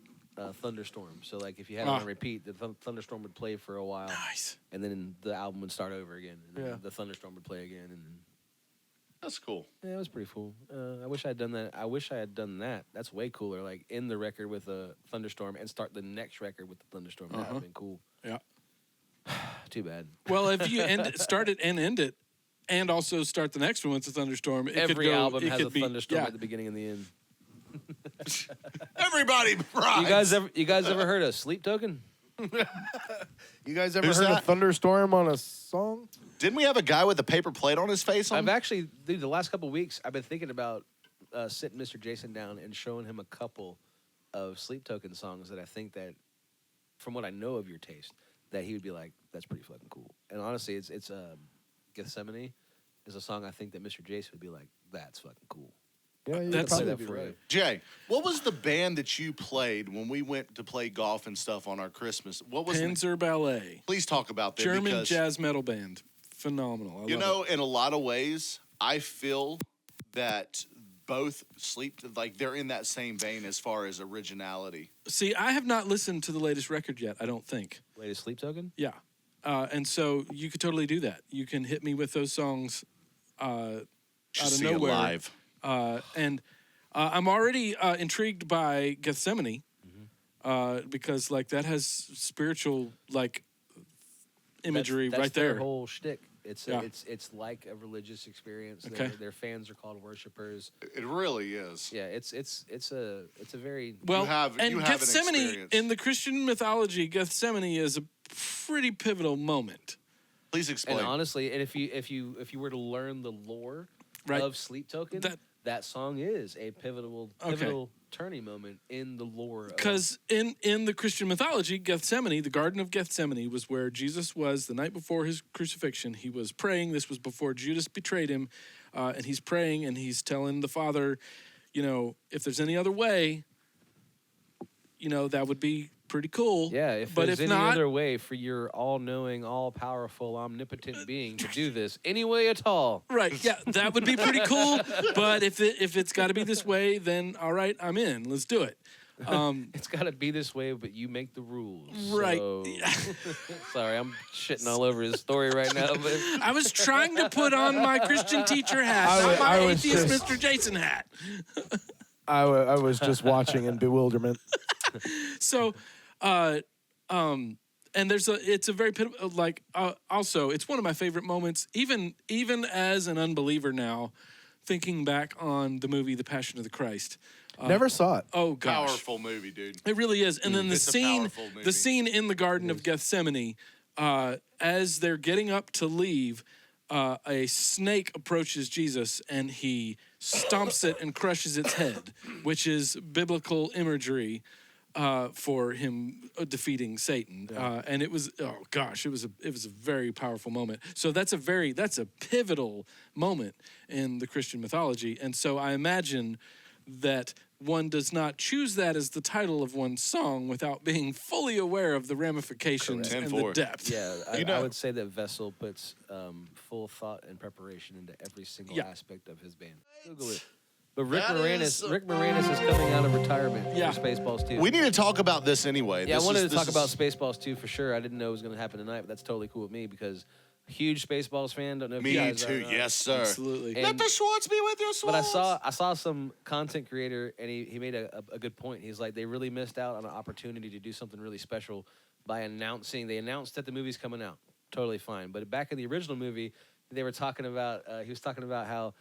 thunderstorm. So like if you had it on repeat, the thunderstorm would play for a while, Nice. and then the album would start over again, and then Yeah. the thunderstorm would play again, and then That's cool. yeah, it was pretty cool. I wish I had done that. I wish I had done that. That's way cooler. Like end the record with a thunderstorm and start the next record with the thunderstorm. That would have been cool. Yeah. Too bad. Well, if you start it and end it, and also start the next one with a thunderstorm, it could Every go, album it has could a be, thunderstorm yeah. at the beginning and the end. Everybody, right? You guys ever heard of Sleep Token? You guys ever Who's heard that? of thunderstorm on a song? Didn't we have a guy with a paper plate on his face? I've actually, dude, the last couple of weeks, I've been thinking about sitting Mr. Jason down and showing him a couple of Sleep Token songs that I think that, from what I know of your taste, that he would be like, that's pretty fucking cool. And honestly, it's Gethsemane is a song I think that Mr. Jason would be like, that's fucking cool. Yeah, you That's- probably Play that be for right. you. Jay, what was the band that you played when we went to play golf and stuff on our Christmas? What was the, Panzer Ballet, please talk about that German because jazz metal band, phenomenal. I you love know, in a lot of ways, I feel that both sleep like they're in that same vein as far as originality. it. See, I have not listened to the latest record yet. I don't think. Latest Sleep Token? Yeah, and so you could totally do that. You can hit me with those songs out Should of see it nowhere. live. And I'm already intrigued by Gethsemane because like that has spiritual like imagery That's right their there. whole shtick. It's Yeah. it's like a religious experience. Okay. Their fans are called worshipers. It really is. Yeah, it's a very Well, have- and you have an Gethsemane experience. in the Christian mythology, Gethsemane is a pretty pivotal moment. Please explain. and honestly, and if you were to learn the lore Right. of Sleep Token, that song is a pivotal turning moment in the lore. Because in the Christian mythology, Gethsemane, the Garden of Gethsemane, was where Jesus was the night before his crucifixion. He was praying. This was before Judas betrayed him. And he's praying and he's telling the Father, you know, if there's any other way, you know, that would be pretty cool. Yeah, if but there's if any not, other way for your all-knowing, all-powerful, omnipotent being to do this, any way at all. right, yeah, that would be pretty cool. But if it's got to be this way, then all right, I'm in. Let's do it. It's got to be this way, but you make the rules. Right. So- Sorry, I'm shitting all over his story right now. But I was trying to put on my Christian teacher hat, I not was- my I was atheist just- Mr. Jason hat. I was just watching in bewilderment. So, and it's a very like also it's one of my favorite moments. Even as an unbeliever now, thinking back on the movie The Passion of the Christ. Never saw it. Oh gosh, Powerful movie, dude. it really is. And then It's a powerful movie. the scene in the Garden of Gethsemane, as they're getting up to leave, a snake approaches Jesus and he stomps it and crushes its head, which is biblical imagery for him defeating Satan. And it was it was a very powerful moment. So that's a pivotal moment in the Christian mythology. And so I imagine that one does not choose that as the title of one's song without being fully aware of the ramifications and the 10-4. depth. yeah, You I know- would say that Vessel puts full thought and preparation into every single Yeah. aspect of his band. Google it. But Rick That Moranis, is- Rick Moranis is coming out of retirement Yeah. for Spaceballs 2. We need to talk about this anyway. Yeah, This I wanted is- to talk this about is- Spaceballs 2 for sure. I didn't know it was going to happen tonight, but that's totally cool with me because huge Spaceballs fan. Don't know if you Me guys too. are, Yes, sir. Absolutely. And- Let the Schwartz be with your Schwartz. But I saw some content creator, and he made a good point. He's like, they really missed out on an opportunity to do something really special by announcing. They announced that the movie's coming out. Totally fine. But back in the original movie, they were talking about. He was talking about how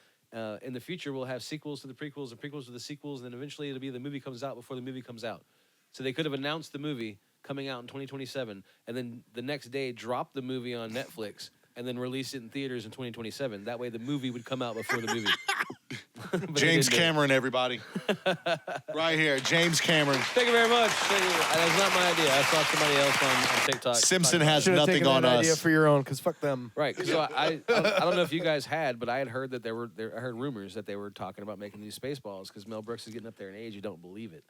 in the future we'll have sequels to the prequels and prequels to the sequels, and then eventually it'll be the movie comes out before the movie comes out. So they could have announced the movie coming out in 2027, and then the next day drop the movie on Netflix. And then release it in theaters in 2027. That way, the movie would come out before the movie. But James he didn't do it. Cameron, everybody. Right here, James Cameron. Thank you very much. That was not my idea. I saw somebody else on TikTok. Simpson has Should have nothing taken on that us. idea for your own, because fuck them. Right, because I don't know if you guys had, but I had heard that I heard rumors that they were talking about making these Spaceballs because Mel Brooks is getting up there in age. You don't believe it.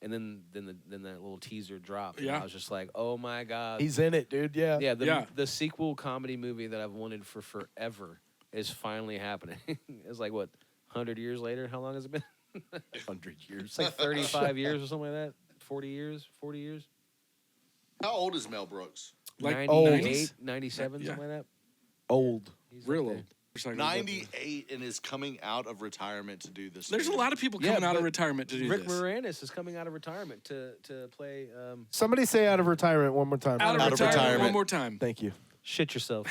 And then that little teaser dropped. And Yeah. I was just like, oh my god. He's in it, dude. Yeah. Yeah, the sequel comedy movie that I've wanted for forever is finally happening. It's like what, 100 years later? How long has it been? 100 years. It's like 35 years or something like that. 40 years. How old is Mel Brooks? Like 98, 90s? 97, Yeah. something like that. Old. He's Real up there. old. There's like- 98 and is coming out of retirement to do this. There's a movie. lot of people Yeah, coming out of but retirement to do Rick this. Moranis is coming out of retirement to play Somebody say out of retirement one more time. Out of retirement. One more time. Thank you. Shit Yourself.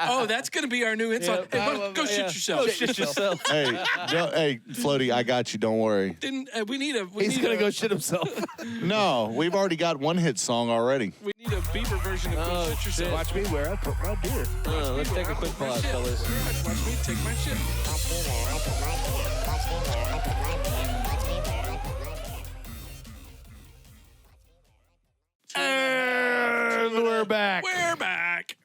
Oh, that's gonna be our new insult. Yeah, Hey, go shit yourself. Go shit yourself. Hey, hey, Floaty, I got you. Don't worry. Didn't we need a? He's going to go shit himself. No, we've already got one hit song already. We need a Bieber version of Oh, go shit yourself. shit. Watch me where I put my beer. Let's take a quick pause, fellas. Watch me take my shit. And we're back. We're back.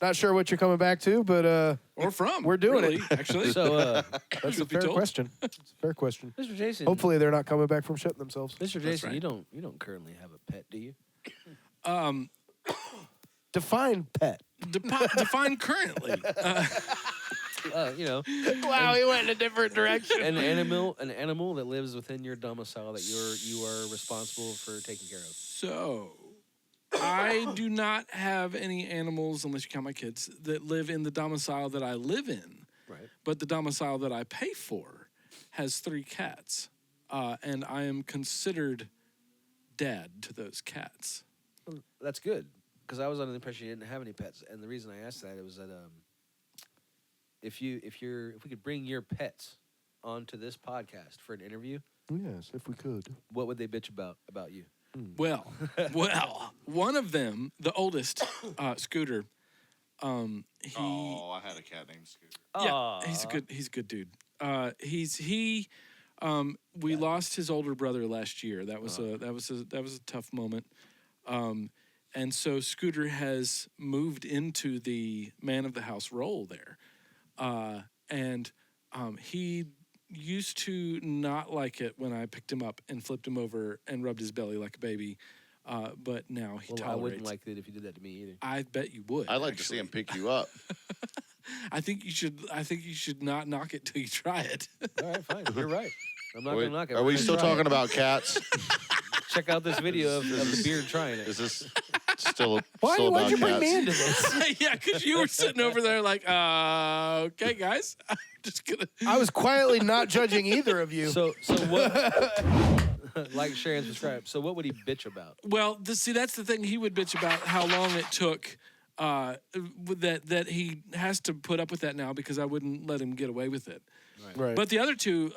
Not sure what you're coming back to, but Or from. We're doing really, it. Actually. So, that's a Truth be fair told. question. It's a fair question. Mr. Jason. Hopefully they're not coming back from shitting themselves. Mr. Jason, right. you don't currently have a pet, do you? Define pet. Define currently. You know, Wow, he went in a different direction. an animal that lives within your domicile that you are responsible for taking care of. So, I do not have any animals, unless you count my kids, that live in the domicile that I live in. Right. But the domicile that I pay for has 3 cats, and I am considered dad to those cats. That's good, because I was under the impression you didn't have any pets, and the reason I asked that it was that if we could bring your pets onto this podcast for an interview, Yes, if we could. what would they bitch about you? Well, one of them, the oldest, Scooter. He Oh, I had a cat named Scooter. yeah, he's a good dude. We lost his older brother last year. That was a tough moment. And so Scooter has moved into the man of the house role there. And he used to not like it when I picked him up and flipped him over and rubbed his belly like a baby. But now he Well, tolerates. I wouldn't like it if you did that to me either. I bet you would. I'd like to see him pick you up. I think you should not knock it till you try it. All right, fine. You're right. I'm not Are we, gonna knock it. are We're we gonna still try talking it. about cats? Check out this video of the beard trying it. Is this still Why'd about you bring cats? me into this? Yeah, because you were sitting over there like, okay, guys, I'm just gonna. I was quietly not judging either of you. So what? Like, share, and subscribe. So what would he bitch about? Well, see, that's the thing. He would bitch about how long it took. That he has to put up with that now because I wouldn't let him get away with it. right. But the other two,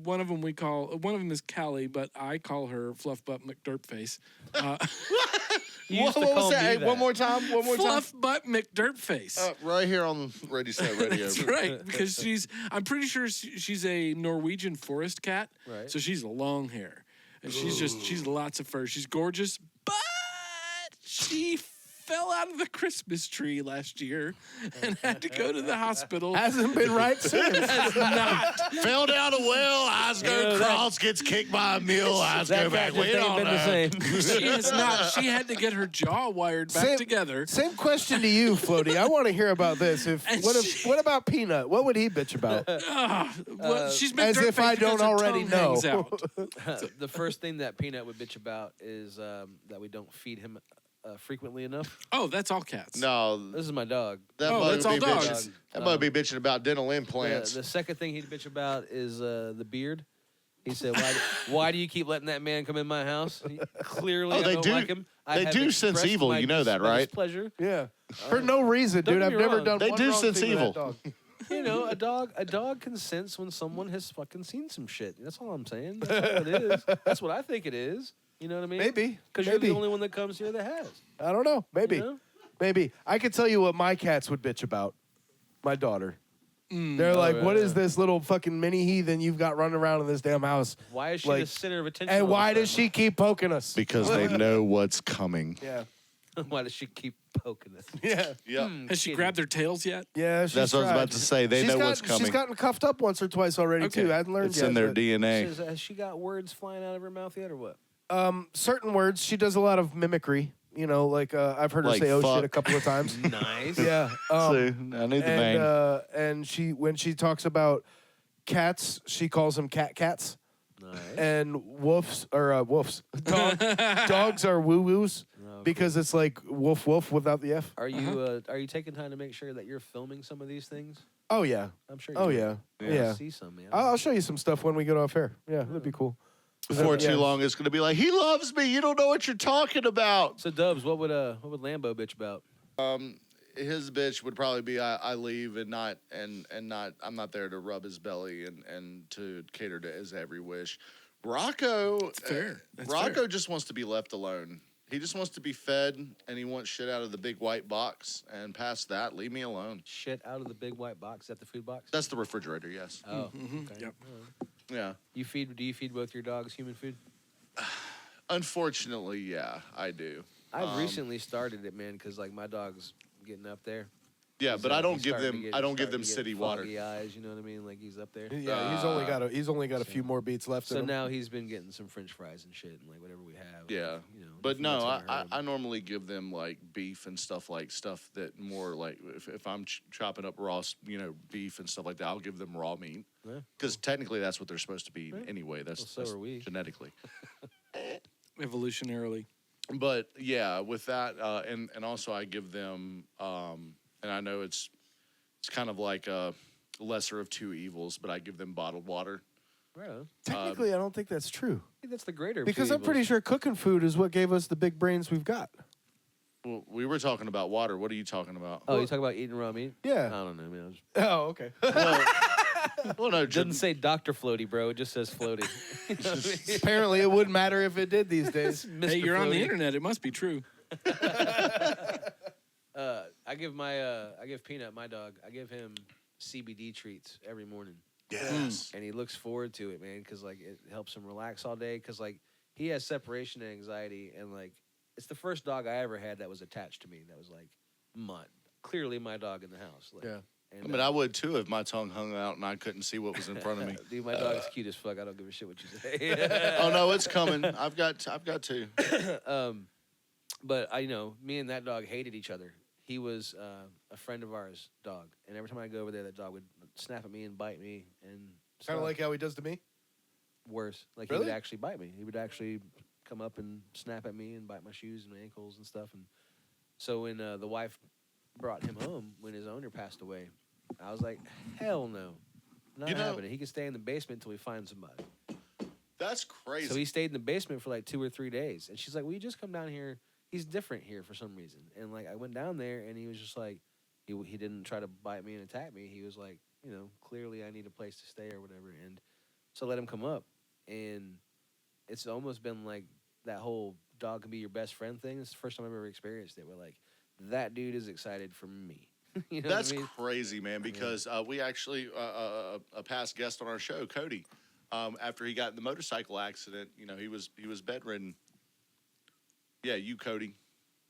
one of them is Callie, but I call her Fluff Butt McDirtface. You used to What call was that? me Hey, that. one more time. One more time. Fluff Butt McDirtface. Right here on Ready Set Radio. That's right, because I'm pretty sure she's a Norwegian forest cat. Right. So she's long hair. And she's lots of fur. She's gorgeous, but she fell out of the Christmas tree last year and had to go to the hospital. Hasn't been right since. Has not. Fell down a well, eyes go cross, gets kicked by a mule, eyes go back. We ain't don't been the know. same. She has not. She had to get her jaw wired back together. Same question to you, Floaty. I want to hear about this. And What about Peanut? What would he bitch about? Well, she's been as dirt if I because don't her already tongue know. hangs out. The first thing that Peanut would bitch about is that we don't feed him frequently enough. Oh, that's all cats. No, This is my dog. that Oh, might that's be all dogs. bitching. That might be bitching about dental implants. The second thing he'd bitch about is the beard. He said, why do you keep letting that man come in my house? Clearly, Oh, I they don't do- like him. I they have do sense expressed evil, my you know that, my right? displeasure. Yeah. For no reason, Don't dude. get I've me never wrong. done They one do wrong sense thing to that evil. dog. You know, a dog can sense when someone has fucking seen some shit. That's all I'm saying. That's all it is. That's what I think it is. You know what I mean? Maybe. Because you're the Maybe. only one that comes here that has. I don't know. Maybe. You know? Maybe. I could tell you what my cats would bitch about. My daughter. They're like, what is this little fucking mini heathen you've got running around in this damn house? Why is she Like, the center of attention? And all the why time? does she keep poking us? Because they know what's coming. Yeah. Why does she keep poking us? Yeah. Yep. Has she grabbed their tails yet? Yeah, she's That's what I was tried. about to say. They know what's coming. She's gotten cuffed up once or twice already, Okay. too. I hadn't learned It's yet. in their but, DNA. Has she got words flying out of her mouth yet, or what? certain words, she does a lot of mimicry. You know, like I've heard her Like say "oh fuck. shit" a couple of times. Nice. Yeah. So, I knew the vein. And she, when she talks about cats, she calls them cats. Nice. And woofs or woofs. Dogs are woo woos because it's like woof woof without the F. Are you taking time to make sure that you're filming some of these things? Oh yeah. I'm sure. Oh you yeah. will. Yeah. See some, man. I'll show you some stuff when we go to a fair. Yeah, that'd be cool. Before Yeah. too long, it's going to be like, he loves me. You don't know what you're talking about. So Dubs, what would Lambo bitch about? His bitch would probably be I leave and not I'm not there to rub his belly and to cater to his every wish. Rocco, fair. That's Rocco fair. just wants to be left alone. He just wants to be fed, and he wants shit out of the big white box. And past that, leave me alone. Shit out of the big white box. Is that the food box? That's the refrigerator, yes. Oh. Mm-hmm. Okay. Yep. Yeah. Do you feed both your dogs human food? Unfortunately, yeah, I do. I've recently started it, man, because like my dog's getting up there. Yeah, He's, but I don't he's give starting them to get- I don't give starting them to get city water. foggy eyes, you know what I mean? Like he's up there. Yeah, he's only got a few more beats left. So in him. now he's been getting some French fries and shit, and like whatever we have. Yeah, you know. but that's no, gonna I hurt 'em. I normally give them like beef and stuff that more like if I'm chopping up raw beef and stuff like that, I'll give them raw meat Yeah. because technically that's what they're supposed to be anyway. That's, Well, so that's are we. genetically. Evolutionarily. But yeah, with that and also I give them and I know it's kind of like a lesser of two evils, but I give them bottled water. Right on. Technically, I don't think that's true I think that's the greater. of because two I'm pretty evils. sure cooking food is what gave us the big brains we've got. Well, we were talking about water. What are you talking about? Oh, you talk about eating raw meat? Yeah. I don't know, man. I was- Oh, okay. Well, no, It doesn't say Dr. Floaty, bro. It just says Floaty. Apparently, it wouldn't matter if it did these days. Mr. Hey, you're on the Floaty. internet. It must be true. I give Peanut, my dog, I give him CBD treats every morning. Yes. And he looks forward to it, man, because, like, it helps him relax all day. Because, like, he has separation anxiety. And, like, it's the first dog I ever had that was attached to me. That was, like, clearly my dog in the house. Like, Yeah. And, I mean, I would too if my tongue hung out and I couldn't see what was in front of me. dude, my dog is cute as fuck. I don't give a shit what you say. Oh no, it's coming. I've got two. But me and that dog hated each other. He was a friend of ours' dog, and every time I go over there, that dog would snap at me and bite me, and Kind stuff. of like how he does to me. Worse. Like he Really? would actually bite me. He would actually come up and snap at me and bite my shoes and my ankles and stuff. And so when the wife brought him home when his owner passed away, I was like, hell no, not happening. He can stay in the basement until we find somebody. That's crazy. So he stayed in the basement for like 2 or 3 days. And she's like, will you just come down here? He's different here for some reason. And like I went down there and he was just like, he didn't try to bite me and attack me. He was like, clearly I need a place to stay or whatever. And so I let him come up. And it's almost been like that whole dog can be your best friend thing. It's the first time I've ever experienced it where like that dude is excited for me. You know That's what I mean? crazy, man. Because we actually a past guest on our show, Cody, after he got in the motorcycle accident, he was bedridden. Yeah, you, Cody.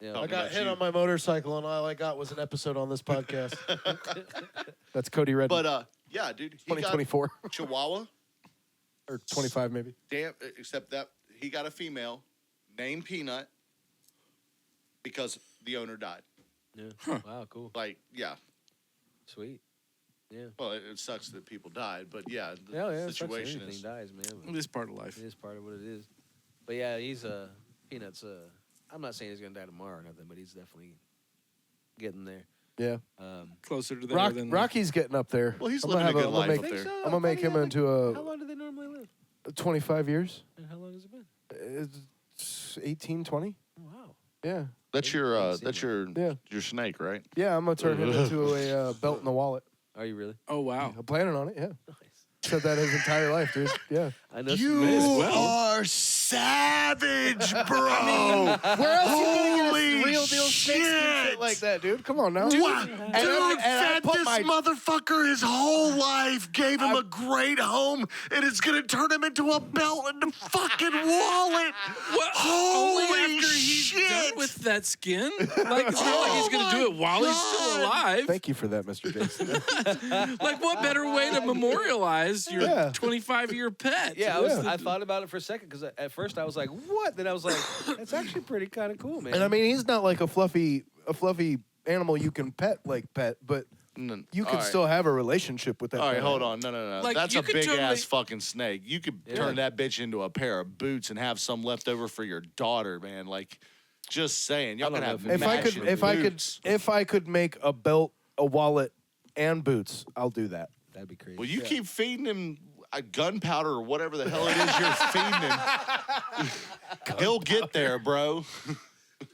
Yeah. Oh, I got that's hit you. on my motorcycle, and all I got was an episode on this podcast. That's Cody Redden. But yeah, dude, he 2024 got Chihuahua. or 25 maybe. Damn, except that he got a female named Peanut because the owner died. Yeah. Wow, cool. Like, yeah. Sweet. Yeah. Well, it sucks that people died, but yeah, the Yeah, it sucks that situation anything is. dies, man. It is part of life. It is part of what it is. But yeah, he's Peanut's I'm not saying he's gonna die tomorrow or nothing, but he's definitely getting there. Yeah. Closer to there than Rocky's getting up there. Well, he's I'm gonna living a have good life make, up there. I'm gonna make him into How long do they normally live? 25 years. And how long has it been? It's 18, 20. Oh, wow. Yeah. That's your Yeah. your snake, right? Yeah, I'm gonna turn him into a belt in the wallet. Are you really? Oh wow. I'm planning on it. Yeah. Nice. Said that his entire life, dude. Yeah. I know You are savage, bro. Where else are you gonna get Holy a real deal snakes and shit. shit like that, dude? Come on now. Dude, I fed put this my- motherfucker his whole life, gave him a great home, and it's gonna turn him into a belt and a fucking wallet. Only Holy after he's shit! done with that skin. Like it's not like he's gonna do it while he's still alive. Thank you for that, Mr. Jason. Like what better way to memorialize your Yeah. 25-year pet? Yeah, I thought about it for a second because at first I was like, "What?" Then I was like, "That's actually pretty kind of cool, man." And I mean, he's not like a fluffy animal you can pet, but you can still have a relationship with that. All right, pet. hold on. No. Like, That's you a could big ass totally- fucking snake. You could turn that bitch into a pair of boots and have some left over for your daughter, man. Like, just saying. Y'all don't can know have If I could make a belt, a wallet, and boots, I'll do that. That'd be crazy. Well, you keep feeding him gunpowder or whatever the hell it is you're feeding him. He'll get there, bro.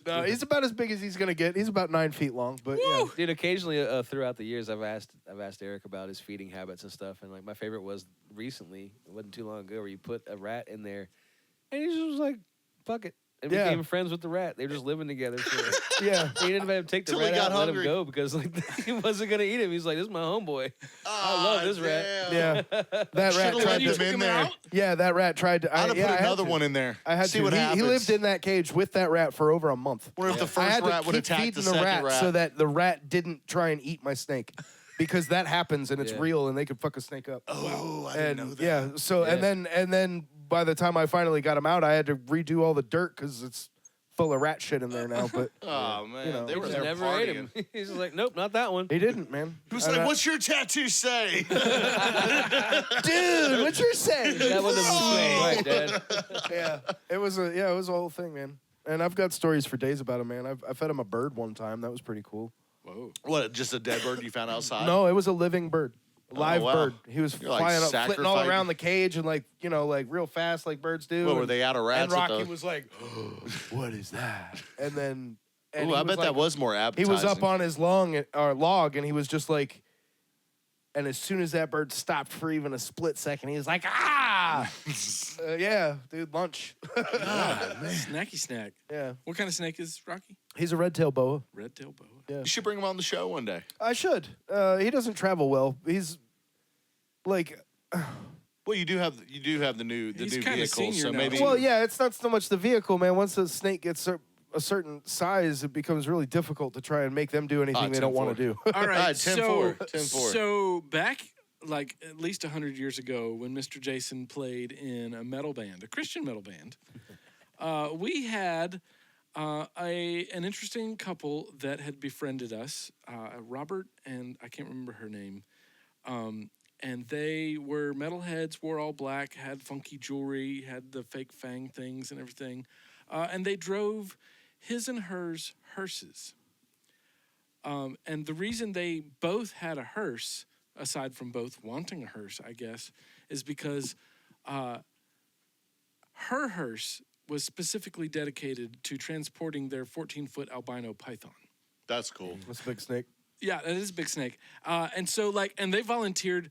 No, he's about as big as he's gonna get. He's about 9 feet long, but yeah. Dude, occasionally throughout the years, I've asked Eric about his feeding habits and stuff, and like my favorite was recently. It wasn't too long ago where you put a rat in there, and he just was like, "Fuck it," and Yeah. became friends with the rat. They were just living together. So Yeah. he didn't have to take the Till he rat got out and let hungry. him go because like he wasn't gonna eat him. He's like, "This is my homeboy. I love this rat." Yeah, that rat Should've tried let him to. in there. Yeah, that rat tried to. I'd have I put had another to. one in there. I had See to. what he happens. lived in that cage with that rat for over a month. What if the I first had to rat would keep attack feeding the second rat? so that the rat didn't try and eat my snake, because that happens and it's Yeah. real and they could fuck a snake up. Oh, I And didn't know that. yeah, so Yeah. and then by the time I finally got him out, I had to redo all the dirt because it's full of rat shit in there now. But Oh, man. You know. They He were just there never ate him. partying. He's just like, "Nope, not that one." he didn't, man. He was And like, I- what's your tattoo say? dude? What you're saying? That wasn't right, Dad. Yeah, it was a whole thing, man. And I've got stories for days about him, man. I fed him a bird one time. That was pretty cool. Whoa. What, just a dead bird you found outside? No, it was a living bird. Live wow. bird. He was You're, like, flying up, flitting all sacrificing- around the cage and like real fast like birds do. What, were And- they out of rats? And at Rocky the- was like, "What is that?" And then Ooh, I bet that was more He appetizing. was up on his log and he was just like, and as soon as that bird stopped for even a split second, he was like, "Ah!" Yeah, dude, lunch. Snacky snack. Yeah, What kind of snake is Rocky? he's a red-tailed boa. Red-tailed boa. Yeah. You should bring him on the show one day. I should. He doesn't travel well. He's like, Well, you do have the new He's new kinda vehicle, senior so now. maybe. well, yeah, it's not so much the vehicle, man. Once the snake gets a certain size, it becomes really difficult to try and make them do anything they don't want to 10-4. do. All right, 10-4, so 10-4. so back like at least 100 years ago, when Mr. Jason played in a metal band, a Christian metal band, we had an interesting couple that had befriended us, Robert and I can't remember her name, and they were metalheads, wore all black, had funky jewelry, had the fake fang things and everything, and they drove his and hers hearses. And the reason they both had a hearse, aside from both wanting a hearse, I guess, is because her hearse was specifically dedicated to transporting their 14-foot albino python. That's cool. That's a big snake. Yeah, that is a big snake. And so, and they volunteered,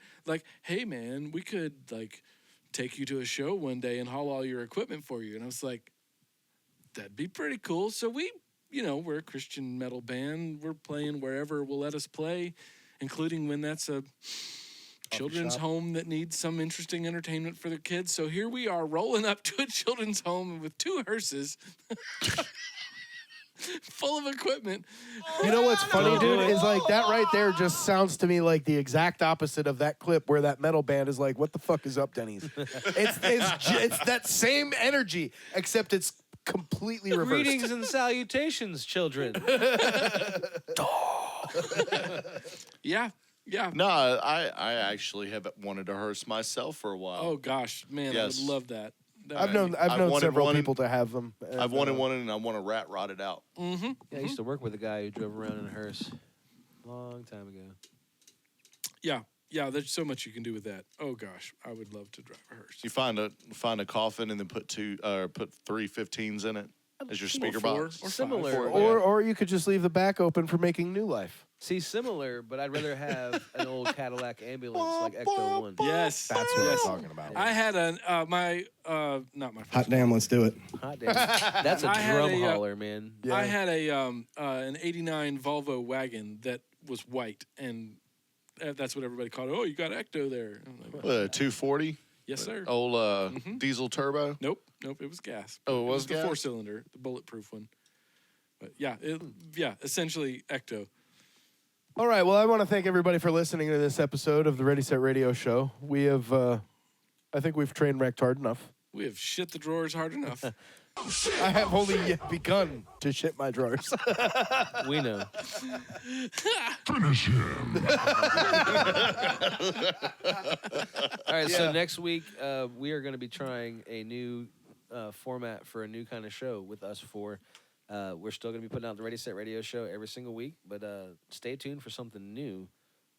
hey, man, we could, take you to a show one day and haul all your equipment for you. And I was like, that'd be pretty cool. So we're a Christian metal band. We're playing wherever will let us play, including when that's a children's home that needs some interesting entertainment for their kids. So here we are rolling up to a children's home with two hearses full of equipment. You know what's funny, dude, is that right there just sounds to me like the exact opposite of that clip where that metal band is like, "What the fuck is up, Denny's?" It's that same energy, except it's completely reversed. Greetings and salutations, children. Yeah. No, I actually have wanted a hearse myself for a while. Oh gosh, man, Yes. I would love that. I've known wanted several one- people to have them. I've wanted one, and I want a rat rotted out. Yeah, I used to work with a guy who drove around in a hearse a long time ago. Yeah, there's so much you can do with that. Oh gosh, I would love to drive a hearse. You find a coffin and then put three 15s in it as your speaker four, box. or Similar. five. Or you could just leave the back open for making new life. See, similar, but I'd rather have an old Cadillac ambulance like Ecto 1. Yes. That's what I'm talking about. I had not my first Hot damn, let's do it. Hot damn. That's a I had drum a, hauler, man. I had an '89 Volvo wagon that was white, and that's what everybody called it. Oh, you got Ecto there. I'm like, 240. yes, sir. Old diesel turbo. Nope, it was gas. Oh, it was the gas? 4-cylinder, the bulletproof one. But yeah, essentially Ecto. All right. Well, I want to thank everybody for listening to this episode of the Ready Set Radio Show. We have, I think we've train wrecked hard enough. We have shit the drawers hard enough. I have only yet begun to shit my drawers. We know. Finish him. All right, so next week we are going to be trying a new format for a new kind of show with us four. We're still going to be putting out the Ready Set Radio Show every single week, but stay tuned for something new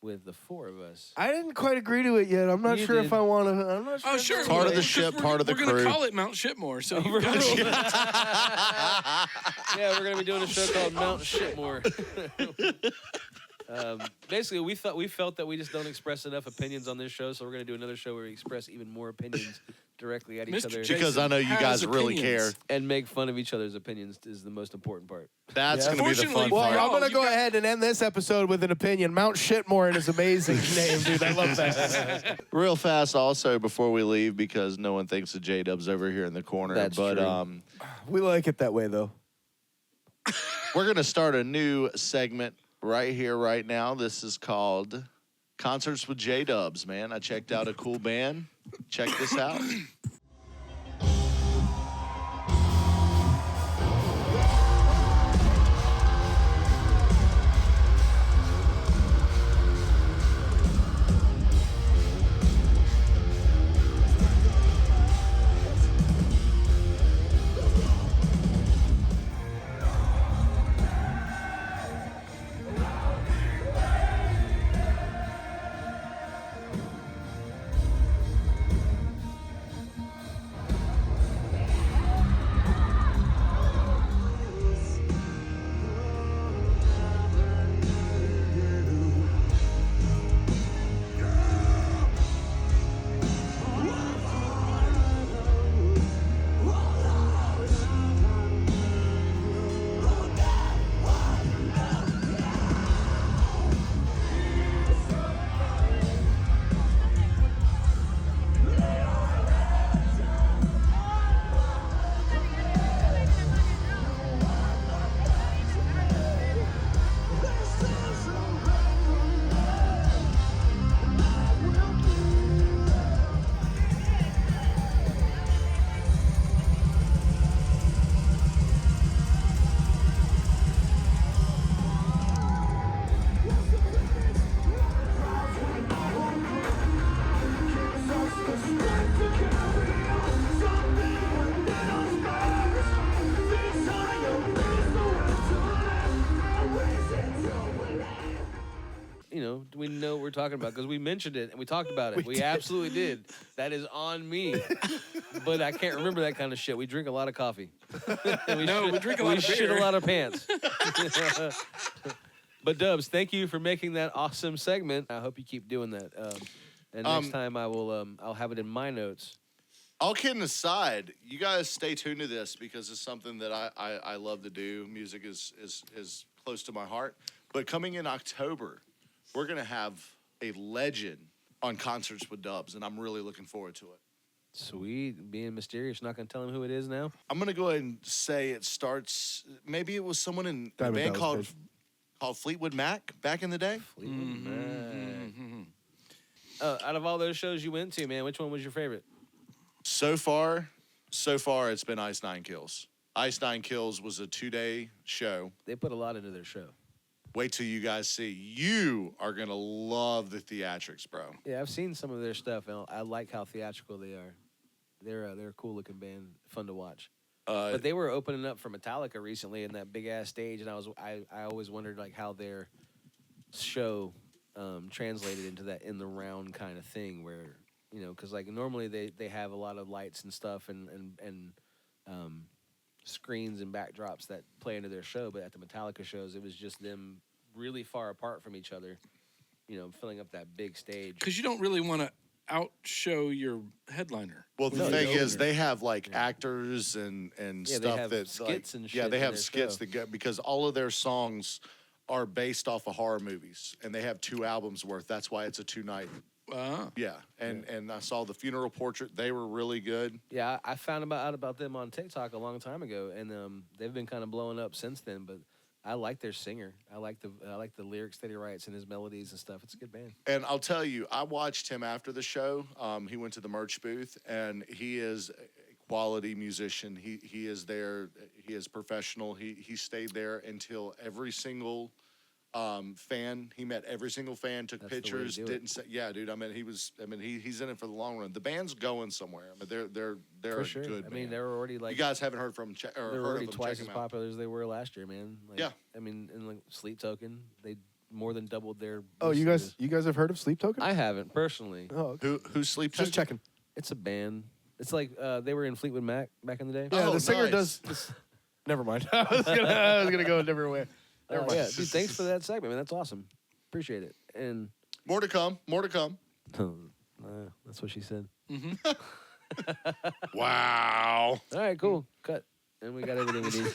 with the four of us. I didn't quite agree to it yet. I'm not sure if I want to. I'm not sure. Oh, sure. Part of the ship, part of the We're going crew. to call it Mount Shipmore. So you got Yeah, we're going to be doing a show called Mount Shitmore. Basically, we felt that we just don't express enough opinions on this show, so we're going to do another show where we express even more opinions directly at each Mr. other. Because I know you has guys really care. opinions. And make fun of each other's opinions is the most important part. That's going to be the fun Fortunately, Well, part. I'm going to you go got- ahead and end this episode with an opinion. Mount Shitmore and his amazing name, dude. I love that. Real fast, also before we leave, because no one thinks of JDubs over here in the corner. That's but true. We like it that way, though. we're gonna start a new segment right here, right now. This is called Concerts with JDubs. Man, I checked out a cool band. Check this out. You know, we know what we're talking about because we mentioned it and we talked about it. We absolutely did. That is on me. But I can't remember that kind of shit. We drink a lot of coffee. we drink a lot we of shit beer. a lot of pants. But Dubs, thank you for making that awesome segment. I hope you keep doing that. And next time I will, I'll have it in my notes. All kidding aside, you guys stay tuned to this because it's something that I love to do. Music is close to my heart. But coming in October, we're going to have a legend on Concerts with Dubs, and I'm really looking forward to it. Sweet. Being mysterious. Not going to tell him who it is now? I'm going to go ahead and say it starts, maybe it was someone in a Diamond band Dallas called Fleetwood Mac back in the day. Fleetwood Mac. Out of all those shows you went to, man, which one was your favorite? So far, it's been Ice Nine Kills. Ice Nine Kills was a 2-day show. They put a lot into their show. Wait till you guys see. You are going to love the theatrics, bro. Yeah, I've seen some of their stuff, and I like how theatrical they are. They're a cool looking band, fun to watch. But they were opening up for Metallica recently in that big ass stage, and I always wondered like how their show translated into that in the round kind of thing, where because like normally they have a lot of lights and stuff and screens and backdrops that play into their show, but at the Metallica shows it was just them really far apart from each other, you know, filling up that big stage. Because you don't really want to outshow your headliner. Well, the No, thing the is, opener. they have like actors and Yeah, they stuff have that skits like, and yeah, shit they in have their skits show. that get because all of their songs are based off of horror movies, and they have 2 albums worth. That's why it's a 2-night. Yeah, and I saw the Funeral Portrait. They were really good. Yeah, I found out about them on TikTok a long time ago, and they've been kind of blowing up since then. But I like their singer. I like the lyrics that he writes and his melodies and stuff. It's a good band. And I'll tell you, I watched him after the show. He went to the merch booth, and he is a quality musician. He is there. He is professional. He stayed there until every single fan. He met every single fan, took That's the way to pictures. do it. Didn't say, yeah, dude. I mean, he's in it for the long run. The band's going somewhere. I mean, they're For a sure. good. I mean, band. they were already like You guys haven't heard from or they heard were of already them. twice Check as them out. popular as they were last year, man. Like, Yeah. I mean, and like Sleep Token, they more than doubled their. Oh, you guys have heard of Sleep Token? I haven't personally. Oh, okay. Who's Sleep Just Token? checking. It's a band. It's like they were in Fleetwood Mac back in the day. Yeah, Oh, the singer nice. does. Never mind. I was gonna go a different way. Never mind. Yeah, dude, thanks for that segment, man. That's awesome. Appreciate it. And More to come. More to come. that's what she said. Wow. All right, cool. Cut. And we got everything we need.